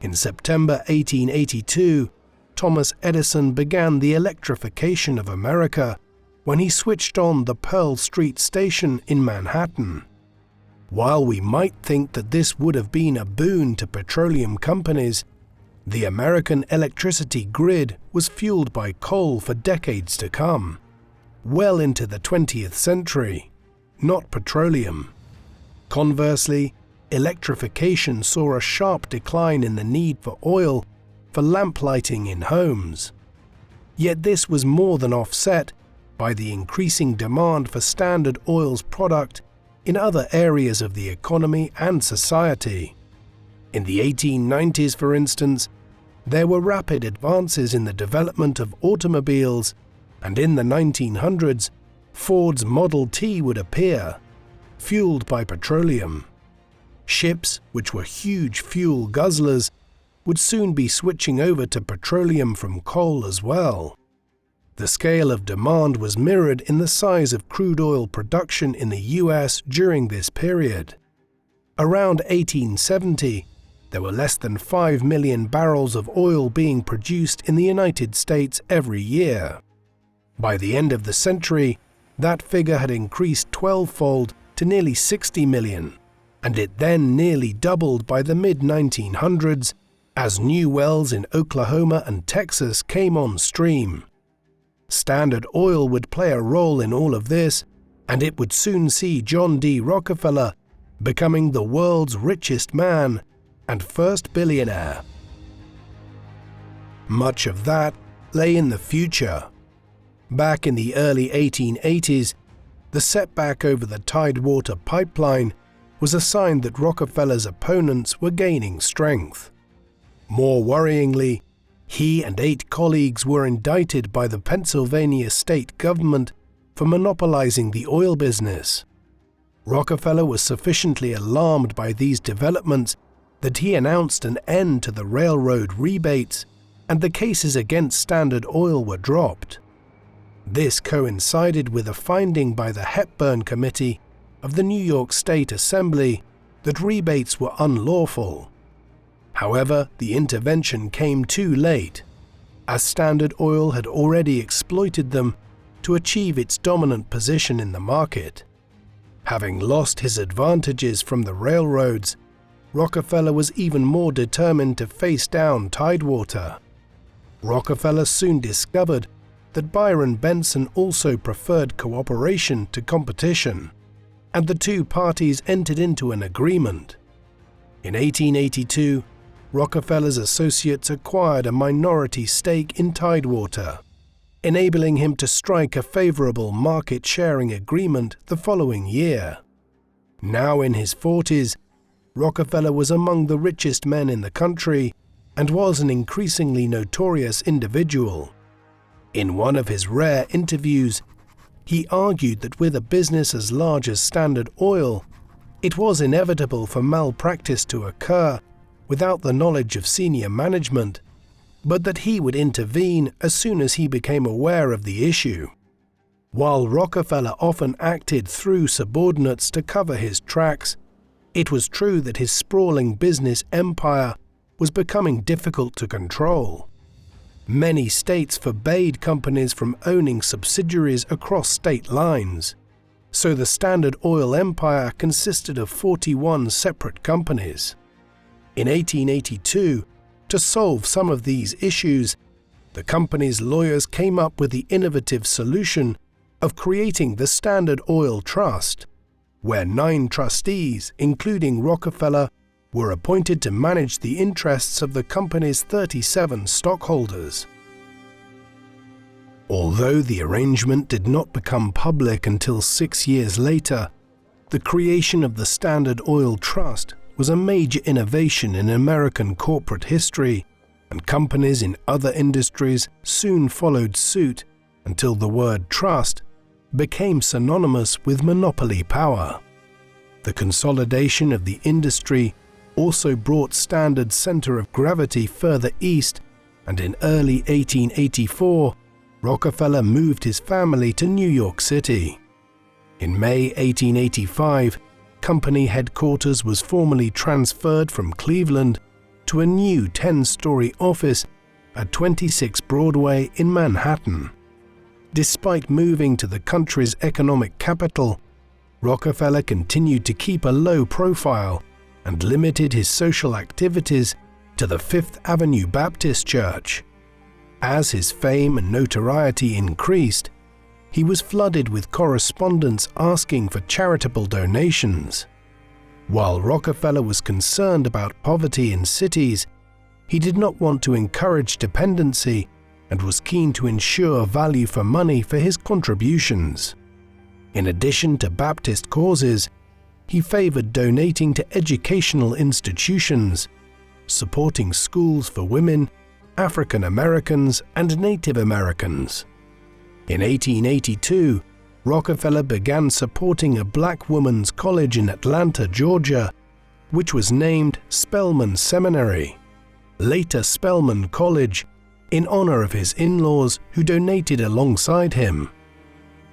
In September 1882, Thomas Edison began the electrification of America when he switched on the Pearl Street station in Manhattan. While we might think that this would have been a boon to petroleum companies, the American electricity grid was fueled by coal for decades to come, well into the 20th century, not petroleum. Conversely, electrification saw a sharp decline in the need for oil for lamp lighting in homes. Yet this was more than offset by the increasing demand for Standard Oil's product in other areas of the economy and society. In the 1890s, for instance, there were rapid advances in the development of automobiles, and in the 1900s, Ford's Model T would appear, fueled by petroleum. Ships, which were huge fuel guzzlers, would soon be switching over to petroleum from coal as well. The scale of demand was mirrored in the size of crude oil production in the US during this period. Around 1870, there were less than 5 million barrels of oil being produced in the United States every year. By the end of the century, that figure had increased 12-fold to nearly 60 million, and it then nearly doubled by the mid-1900s as new wells in Oklahoma and Texas came on stream. Standard Oil would play a role in all of this, and it would soon see John D. Rockefeller becoming the world's richest man and first billionaire. Much of that lay in the future. Back in the early 1880s, the setback over the Tidewater Pipeline was a sign that Rockefeller's opponents were gaining strength. More worryingly, he and 8 colleagues were indicted by the Pennsylvania state government for monopolizing the oil business. Rockefeller was sufficiently alarmed by these developments that he announced an end to the railroad rebates, and the cases against Standard Oil were dropped. This coincided with a finding by the Hepburn Committee of the New York State Assembly that rebates were unlawful. However, the intervention came too late, as Standard Oil had already exploited them to achieve its dominant position in the market. Having lost his advantages from the railroads, Rockefeller was even more determined to face down Tidewater. Rockefeller soon discovered that Byron Benson also preferred cooperation to competition, and the two parties entered into an agreement. In 1882, Rockefeller's associates acquired a minority stake in Tidewater, enabling him to strike a favorable market-sharing agreement the following year. Now in his 40s, Rockefeller was among the richest men in the country and was an increasingly notorious individual. In one of his rare interviews, he argued that with a business as large as Standard Oil, it was inevitable for malpractice to occur without the knowledge of senior management, but that he would intervene as soon as he became aware of the issue. While Rockefeller often acted through subordinates to cover his tracks, it was true that his sprawling business empire was becoming difficult to control. Many states forbade companies from owning subsidiaries across state lines, so the Standard Oil empire consisted of 41 separate companies. In 1882, to solve some of these issues, the company's lawyers came up with the innovative solution of creating the Standard Oil Trust, where 9 trustees, including Rockefeller, were appointed to manage the interests of the company's 37 stockholders. Although the arrangement did not become public until 6 years later, the creation of the Standard Oil Trust was a major innovation in American corporate history, and companies in other industries soon followed suit until the word trust became synonymous with monopoly power. The consolidation of the industry also brought Standard's center of gravity further east, and in early 1884, Rockefeller moved his family to New York City. In May 1885, company headquarters was formally transferred from Cleveland to a new 10-story office at 26 Broadway in Manhattan. Despite moving to the country's economic capital, Rockefeller continued to keep a low profile and limited his social activities to the Fifth Avenue Baptist Church. As his fame and notoriety increased, he was flooded with correspondence asking for charitable donations. While Rockefeller was concerned about poverty in cities, he did not want to encourage dependency and was keen to ensure value for money for his contributions. In addition to Baptist causes, he favored donating to educational institutions, supporting schools for women, African Americans, and Native Americans. In 1882, Rockefeller began supporting a black women's college in Atlanta, Georgia, which was named Spelman Seminary, later Spelman College, in honor of his in-laws who donated alongside him.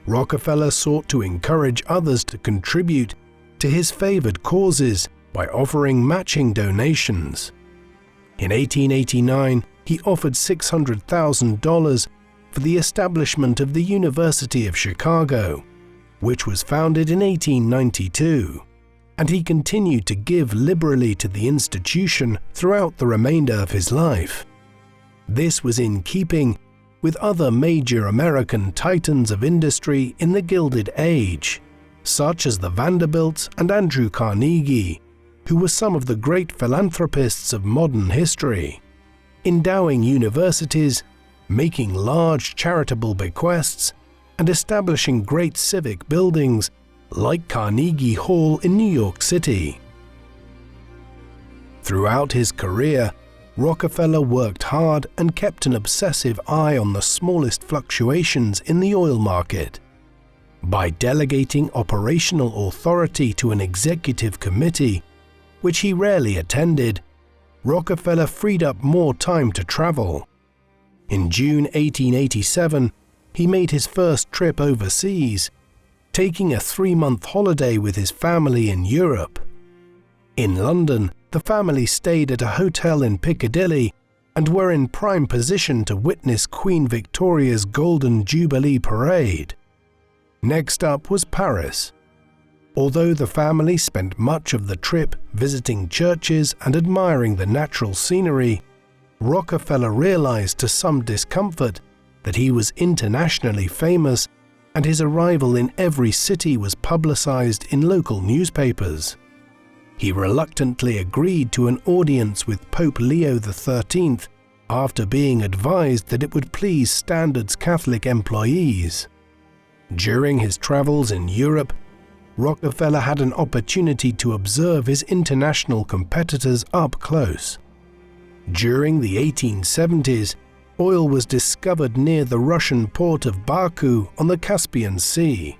Rockefeller sought to encourage others to contribute to his favored causes by offering matching donations. In 1889, he offered $600,000 for the establishment of the University of Chicago, which was founded in 1892, and he continued to give liberally to the institution throughout the remainder of his life. This was in keeping with other major American titans of industry in the Gilded Age, such as the Vanderbilts and Andrew Carnegie, who were some of the great philanthropists of modern history, endowing universities, making large charitable bequests, and establishing great civic buildings like Carnegie Hall in New York City. Throughout his career, Rockefeller worked hard and kept an obsessive eye on the smallest fluctuations in the oil market. By delegating operational authority to an executive committee, which he rarely attended, Rockefeller freed up more time to travel. In June 1887, he made his first trip overseas, taking a 3-month holiday with his family in Europe. In London, the family stayed at a hotel in Piccadilly and were in prime position to witness Queen Victoria's Golden Jubilee Parade. Next up was Paris. Although the family spent much of the trip visiting churches and admiring the natural scenery, Rockefeller realized to some discomfort that he was internationally famous and his arrival in every city was publicized in local newspapers. He reluctantly agreed to an audience with Pope Leo XIII after being advised that it would please Standard's Catholic employees. During his travels in Europe, Rockefeller had an opportunity to observe his international competitors up close. During the 1870s, oil was discovered near the Russian port of Baku on the Caspian Sea,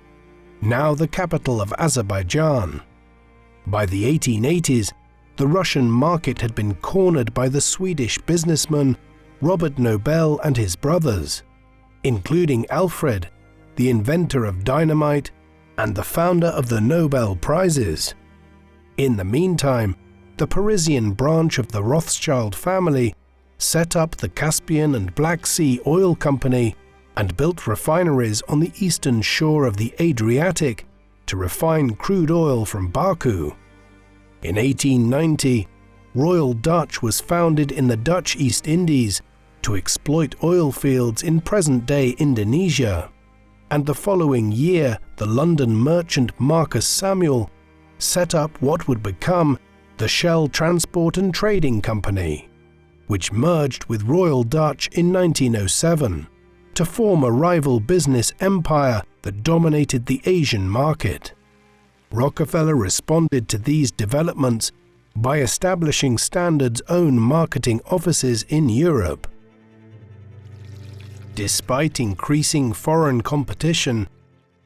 now the capital of Azerbaijan. By the 1880s, the Russian market had been cornered by the Swedish businessman Robert Nobel and his brothers, including Alfred, the inventor of dynamite and the founder of the Nobel Prizes. In the meantime, the Parisian branch of the Rothschild family set up the Caspian and Black Sea Oil Company and built refineries on the eastern shore of the Adriatic to refine crude oil from Baku. In 1890, Royal Dutch was founded in the Dutch East Indies to exploit oil fields in present-day Indonesia, and the following year the London merchant Marcus Samuel set up what would become the Shell Transport and Trading Company, which merged with Royal Dutch in 1907, to form a rival business empire that dominated the Asian market. Rockefeller responded to these developments by establishing Standard's own marketing offices in Europe. Despite increasing foreign competition,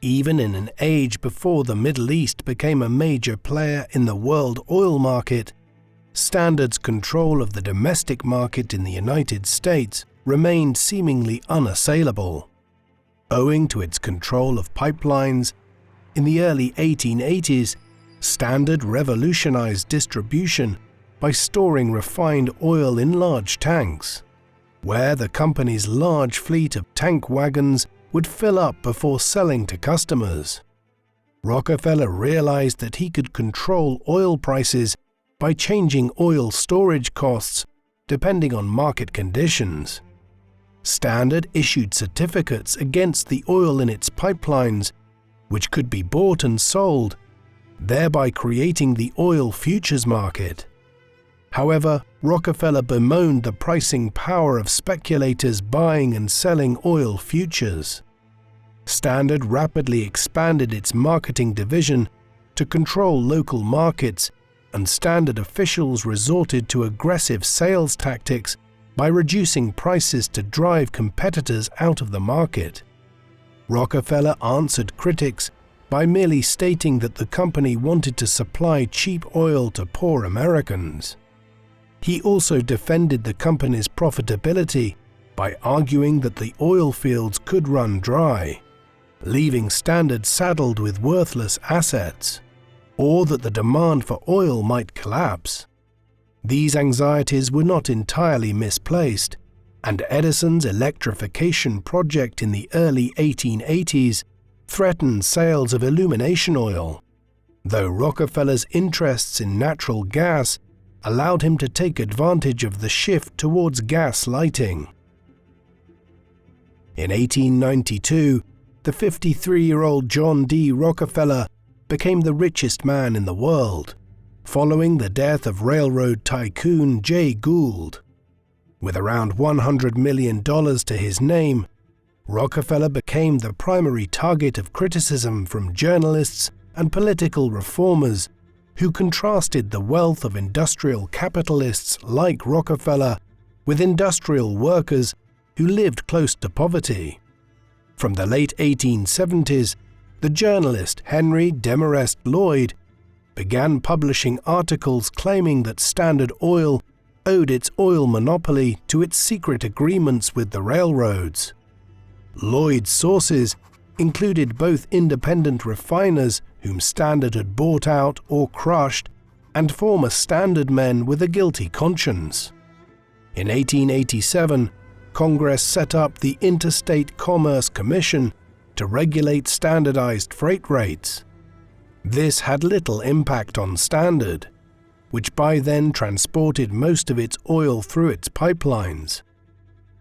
even in an age before the Middle East became a major player in the world oil market, Standard's control of the domestic market in the United States remained seemingly unassailable. Owing to its control of pipelines, in the early 1880s, Standard revolutionized distribution by storing refined oil in large tanks, where the company's large fleet of tank wagons would fill up before selling to customers. Rockefeller realized that he could control oil prices by changing oil storage costs depending on market conditions. Standard issued certificates against the oil in its pipelines, which could be bought and sold, thereby creating the oil futures market. However, Rockefeller bemoaned the pricing power of speculators buying and selling oil futures. Standard rapidly expanded its marketing division to control local markets, and Standard officials resorted to aggressive sales tactics by reducing prices to drive competitors out of the market. Rockefeller answered critics by merely stating that the company wanted to supply cheap oil to poor Americans. He also defended the company's profitability by arguing that the oil fields could run dry, leaving Standard saddled with worthless assets, or that the demand for oil might collapse. These anxieties were not entirely misplaced, and Edison's electrification project in the early 1880s threatened sales of illumination oil, though Rockefeller's interests in natural gas allowed him to take advantage of the shift towards gas lighting. In 1892, the 53-year-old John D. Rockefeller became the richest man in the world, following the death of railroad tycoon Jay Gould. With around $100 million to his name, Rockefeller became the primary target of criticism from journalists and political reformers who contrasted the wealth of industrial capitalists like Rockefeller with industrial workers who lived close to poverty. From the late 1870s, the journalist Henry Demarest Lloyd began publishing articles claiming that Standard Oil owed its oil monopoly to its secret agreements with the railroads. Lloyd's sources included both independent refiners whom Standard had bought out or crushed, and former Standard men with a guilty conscience. In 1887, Congress set up the Interstate Commerce Commission to regulate standardized freight rates. This had little impact on Standard, which by then transported most of its oil through its pipelines.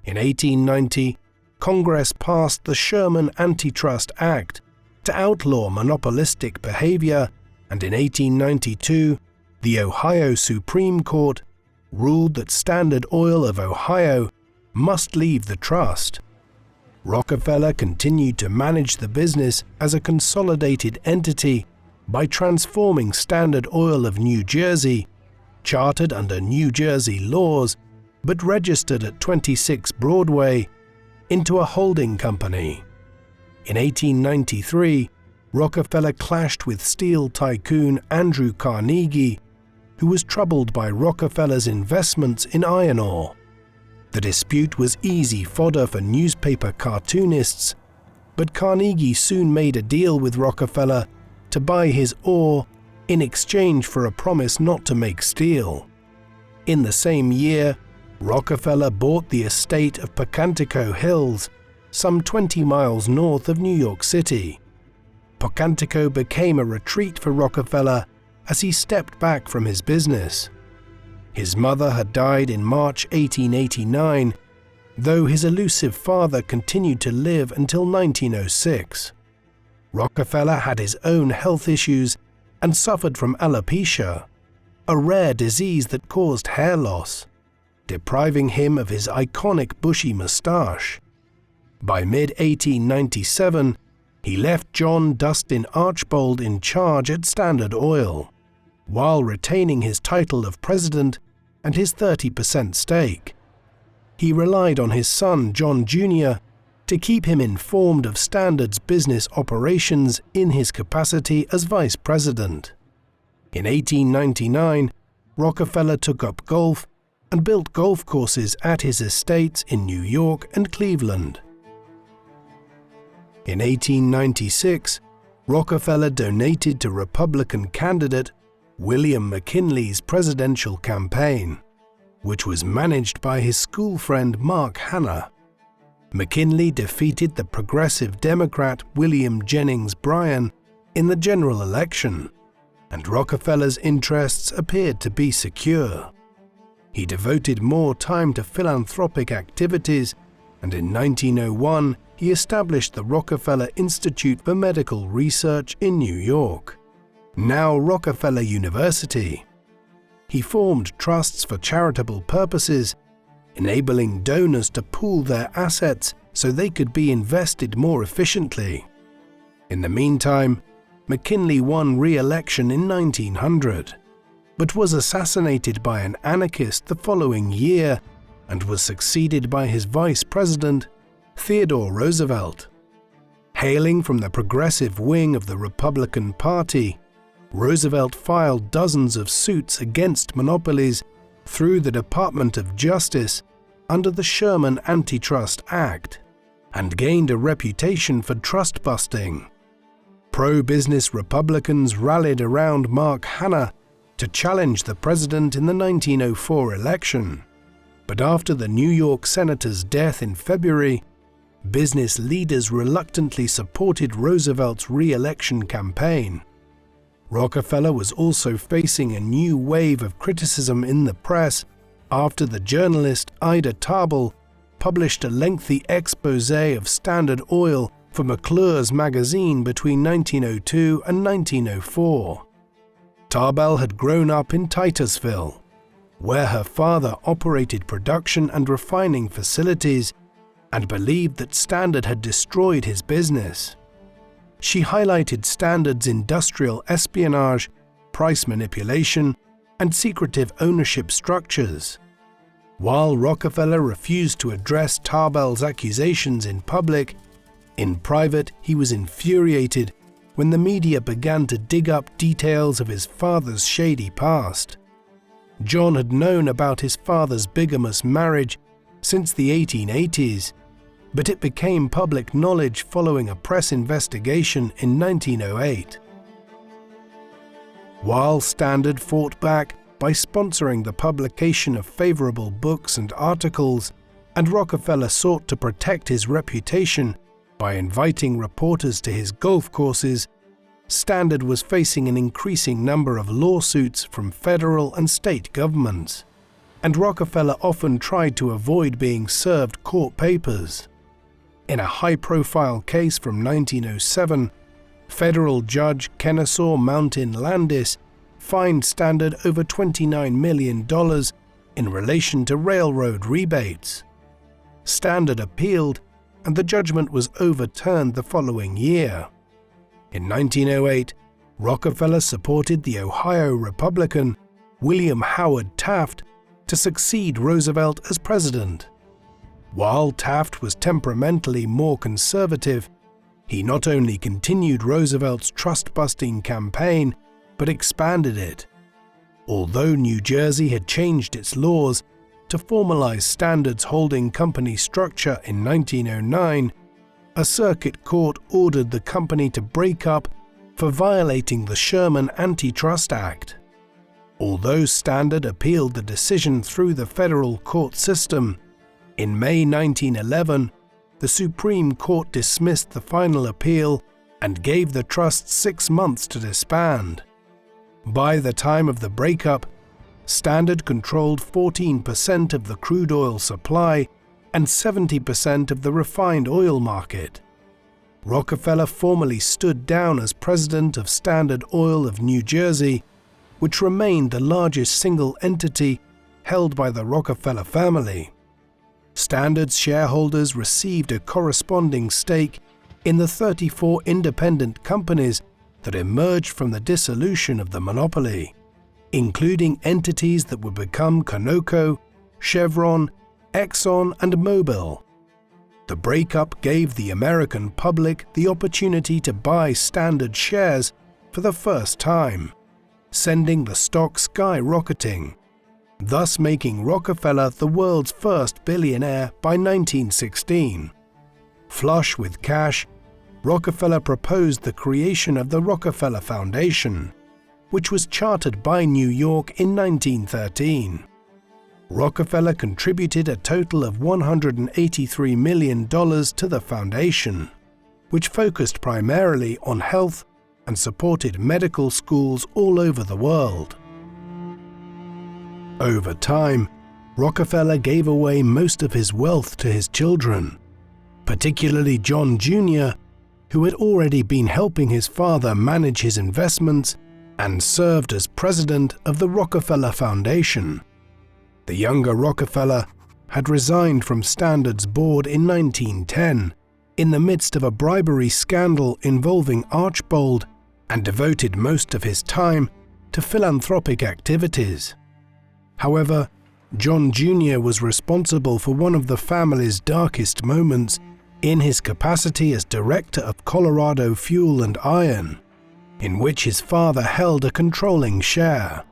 In 1890, Congress passed the Sherman Antitrust Act to outlaw monopolistic behavior, and in 1892, the Ohio Supreme Court ruled that Standard Oil of Ohio must leave the trust. Rockefeller continued to manage the business as a consolidated entity by transforming Standard Oil of New Jersey, chartered under New Jersey laws but registered at 26 Broadway, into a holding company. In 1893, Rockefeller clashed with steel tycoon Andrew Carnegie, who was troubled by Rockefeller's investments in iron ore. The dispute was easy fodder for newspaper cartoonists, but Carnegie soon made a deal with Rockefeller to buy his ore in exchange for a promise not to make steel. In the same year, Rockefeller bought the estate of Pocantico Hills, some 20 miles north of New York City. Pocantico became a retreat for Rockefeller as he stepped back from his business. His mother had died in March 1889, though his elusive father continued to live until 1906. Rockefeller had his own health issues and suffered from alopecia, a rare disease that caused hair loss, depriving him of his iconic bushy mustache. By mid-1897, he left John Dustin Archbold in charge at Standard Oil, while retaining his title of president and his 30% stake. He relied on his son John Jr. to keep him informed of Standard's business operations in his capacity as vice president. In 1899, Rockefeller took up golf and built golf courses at his estates in New York and Cleveland. In 1896, Rockefeller donated to Republican candidate William McKinley's presidential campaign, which was managed by his school friend Mark Hanna. McKinley defeated the progressive Democrat William Jennings Bryan in the general election, and Rockefeller's interests appeared to be secure. He devoted more time to philanthropic activities, and in 1901 he established the Rockefeller Institute for Medical Research in New York, now Rockefeller University. He formed trusts for charitable purposes, enabling donors to pool their assets so they could be invested more efficiently. In the meantime, McKinley won re-election in 1900, but was assassinated by an anarchist the following year and was succeeded by his vice president, Theodore Roosevelt. Hailing from the progressive wing of the Republican Party, Roosevelt filed dozens of suits against monopolies through the Department of Justice under the Sherman Antitrust Act, and gained a reputation for trust busting. Pro-business Republicans rallied around Mark Hanna to challenge the president in the 1904 election, but after the New York senator's death in February, business leaders reluctantly supported Roosevelt's re-election campaign. Rockefeller was also facing a new wave of criticism in the press after the journalist Ida Tarbell published a lengthy exposé of Standard Oil for McClure's magazine between 1902 and 1904. Tarbell had grown up in Titusville, where her father operated production and refining facilities, and believed that Standard had destroyed his business. She highlighted Standard's industrial espionage, price manipulation, and secretive ownership structures. While Rockefeller refused to address Tarbell's accusations in public, in private he was infuriated when the media began to dig up details of his father's shady past. John had known about his father's bigamous marriage since the 1880s, but it became public knowledge following a press investigation in 1908. While Standard fought back by sponsoring the publication of favorable books and articles, and Rockefeller sought to protect his reputation by inviting reporters to his golf courses, Standard was facing an increasing number of lawsuits from federal and state governments, and Rockefeller often tried to avoid being served court papers. In a high-profile case from 1907, federal judge Kennesaw Mountain Landis fined Standard over $29 million in relation to railroad rebates. Standard appealed, and the judgment was overturned the following year. In 1908, Rockefeller supported the Ohio Republican William Howard Taft to succeed Roosevelt as president. While Taft was temperamentally more conservative, he not only continued Roosevelt's trust-busting campaign, but expanded it. Although New Jersey had changed its laws to formalize Standard's holding company structure in 1909, a circuit court ordered the company to break up for violating the Sherman Antitrust Act. Although Standard appealed the decision through the federal court system, in May 1911, the Supreme Court dismissed the final appeal and gave the trust 6 months to disband. By the time of the breakup, Standard controlled 14% of the crude oil supply and 70% of the refined oil market. Rockefeller formally stood down as president of Standard Oil of New Jersey, which remained the largest single entity held by the Rockefeller family. Standard's shareholders received a corresponding stake in the 34 independent companies that emerged from the dissolution of the monopoly, including entities that would become Conoco, Chevron, Exxon, and Mobil. The breakup gave the American public the opportunity to buy Standard shares for the first time, sending the stock skyrocketing, thus making Rockefeller the world's first billionaire by 1916. Flush with cash, Rockefeller proposed the creation of the Rockefeller Foundation, which was chartered by New York in 1913. Rockefeller contributed a total of $183 million to the foundation, which focused primarily on health and supported medical schools all over the world. Over time, Rockefeller gave away most of his wealth to his children, particularly John Jr., who had already been helping his father manage his investments and served as president of the Rockefeller Foundation. The younger Rockefeller had resigned from Standard's board in 1910 in the midst of a bribery scandal involving Archbold, and devoted most of his time to philanthropic activities. However, John Jr. was responsible for one of the family's darkest moments in his capacity as director of Colorado Fuel and Iron, in which his father held a controlling share.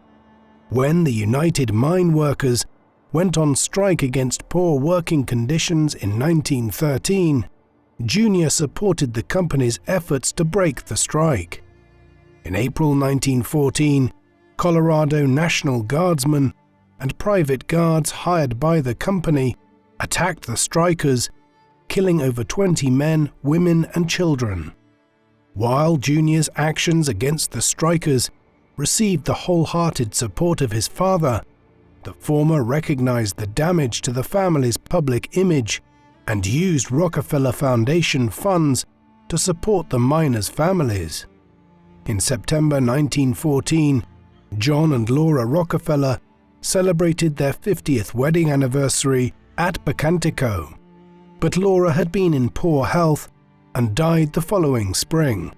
When the United Mine Workers went on strike against poor working conditions in 1913, Jr. supported the company's efforts to break the strike. In April 1914, Colorado National Guardsmen and private guards hired by the company attacked the strikers, killing over 20 men, women, and children. While Jr.'s actions against the strikers received the wholehearted support of his father, the former recognized the damage to the family's public image and used Rockefeller Foundation funds to support the miners' families. In September 1914, John and Laura Rockefeller celebrated their 50th wedding anniversary at Bacantico, but Laura had been in poor health and died the following spring.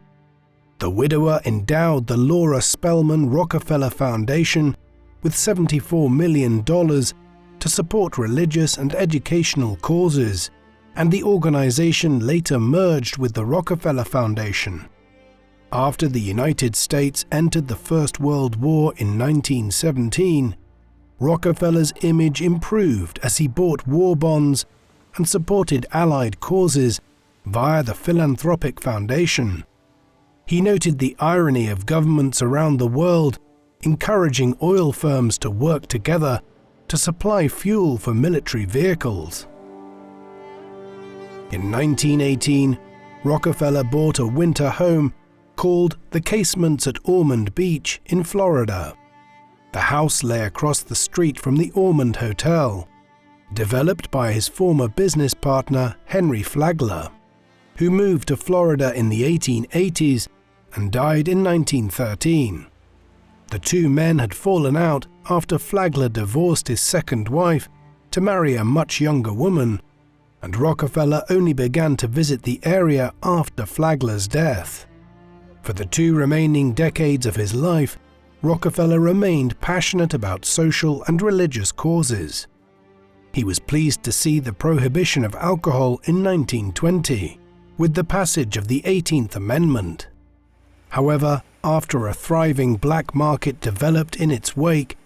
The widower endowed the Laura Spellman Rockefeller Foundation with $74 million to support religious and educational causes, and the organization later merged with the Rockefeller Foundation. After the United States entered the First World War in 1917, Rockefeller's image improved as he bought war bonds and supported Allied causes via the Philanthropic Foundation. He noted the irony of governments around the world encouraging oil firms to work together to supply fuel for military vehicles. In 1918, Rockefeller bought a winter home called the Casements at Ormond Beach in Florida. The house lay across the street from the Ormond Hotel, developed by his former business partner Henry Flagler, who moved to Florida in the 1880s and died in 1913. The two men had fallen out after Flagler divorced his second wife to marry a much younger woman, and Rockefeller only began to visit the area after Flagler's death. For the two remaining decades of his life, Rockefeller remained passionate about social and religious causes. He was pleased to see the prohibition of alcohol in 1920, with the passage of the 18th Amendment. However, after a thriving black market developed in its wake,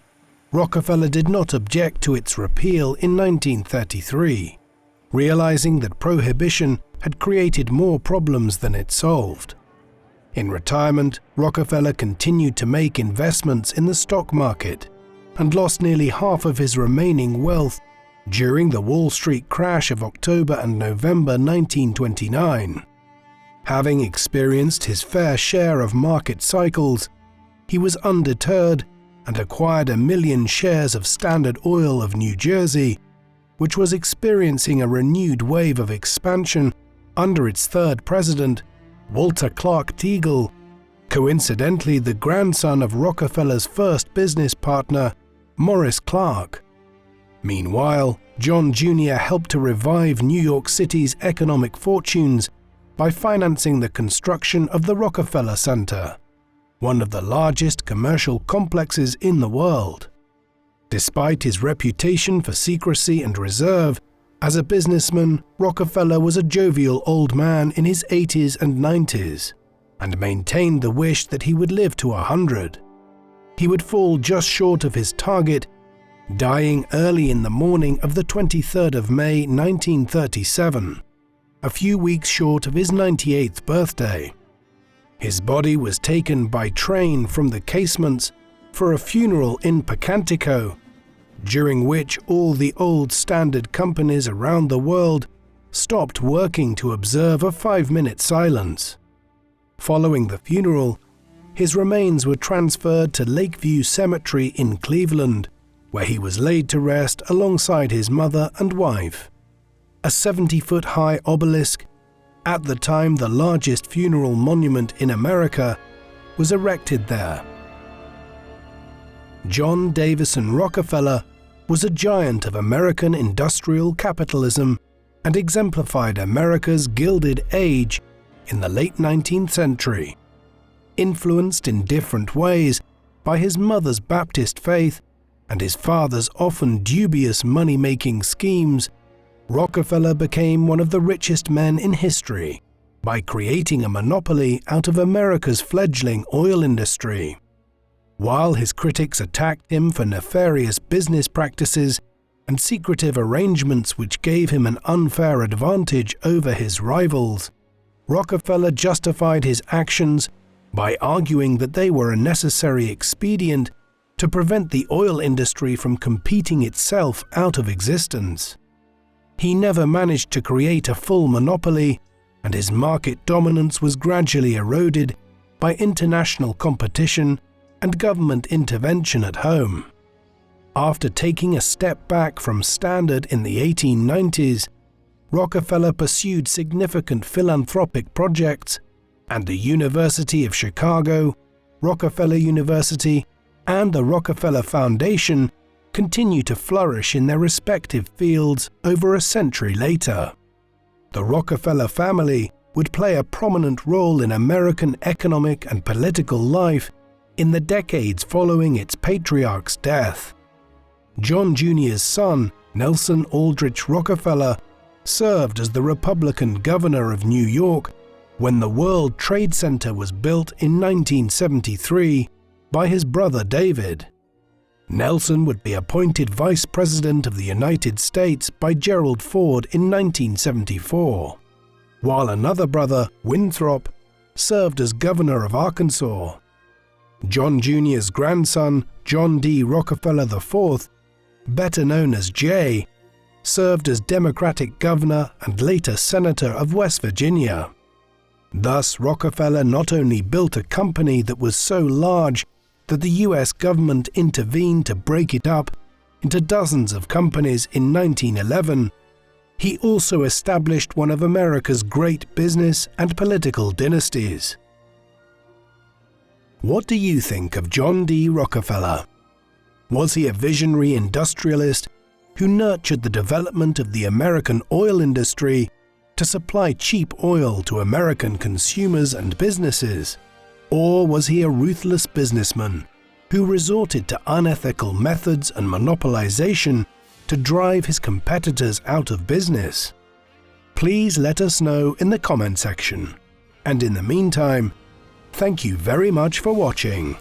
Rockefeller did not object to its repeal in 1933, realizing that prohibition had created more problems than it solved. In retirement, Rockefeller continued to make investments in the stock market and lost nearly half of his remaining wealth during the Wall Street crash of October and November 1929. Having experienced his fair share of market cycles, he was undeterred and acquired 1 million shares of Standard Oil of New Jersey, which was experiencing a renewed wave of expansion under its third president, Walter Clark Teagle, coincidentally the grandson of Rockefeller's first business partner, Morris Clark. Meanwhile, John Jr. helped to revive New York City's economic fortunes by financing the construction of the Rockefeller Center, one of the largest commercial complexes in the world. Despite his reputation for secrecy and reserve, as a businessman, Rockefeller was a jovial old man in his 80s and 90s, and maintained the wish that he would live to 100. He would fall just short of his target, dying early in the morning of the 23rd of May 1937, a few weeks short of his 98th birthday. His body was taken by train from the casements for a funeral in Pocantico, during which all the old standard companies around the world stopped working to observe a 5-minute silence. Following the funeral, his remains were transferred to Lakeview Cemetery in Cleveland, where he was laid to rest alongside his mother and wife. A 70-foot-high obelisk, at the time the largest funeral monument in America, was erected there. John Davison Rockefeller was a giant of American industrial capitalism and exemplified America's Gilded Age in the late 19th century. Influenced in different ways by his mother's Baptist faith and his father's often dubious money-making schemes, Rockefeller became one of the richest men in history by creating a monopoly out of America's fledgling oil industry. While his critics attacked him for nefarious business practices and secretive arrangements which gave him an unfair advantage over his rivals, Rockefeller justified his actions by arguing that they were a necessary expedient to prevent the oil industry from competing itself out of existence. He never managed to create a full monopoly, and his market dominance was gradually eroded by international competition and government intervention at home. After taking a step back from Standard in the 1890s, Rockefeller pursued significant philanthropic projects, and the University of Chicago, Rockefeller University, and the Rockefeller Foundation continue to flourish in their respective fields over a century later. The Rockefeller family would play a prominent role in American economic and political life in the decades following its patriarch's death. John Jr.'s son, Nelson Aldrich Rockefeller, served as the Republican governor of New York when the World Trade Center was built in 1973 by his brother David. Nelson would be appointed Vice President of the United States by Gerald Ford in 1974, while another brother, Winthrop, served as governor of Arkansas. John Jr.'s grandson, John D. Rockefeller IV, better known as Jay, served as Democratic governor and later senator of West Virginia. Thus, Rockefeller not only built a company that was so large that the US government intervened to break it up into dozens of companies in 1911, he also established one of America's great business and political dynasties. What do you think of John D. Rockefeller? Was he a visionary industrialist who nurtured the development of the American oil industry to supply cheap oil to American consumers and businesses? Or was he a ruthless businessman who resorted to unethical methods and monopolization to drive his competitors out of business? Please let us know in the comment section. And in the meantime, thank you very much for watching.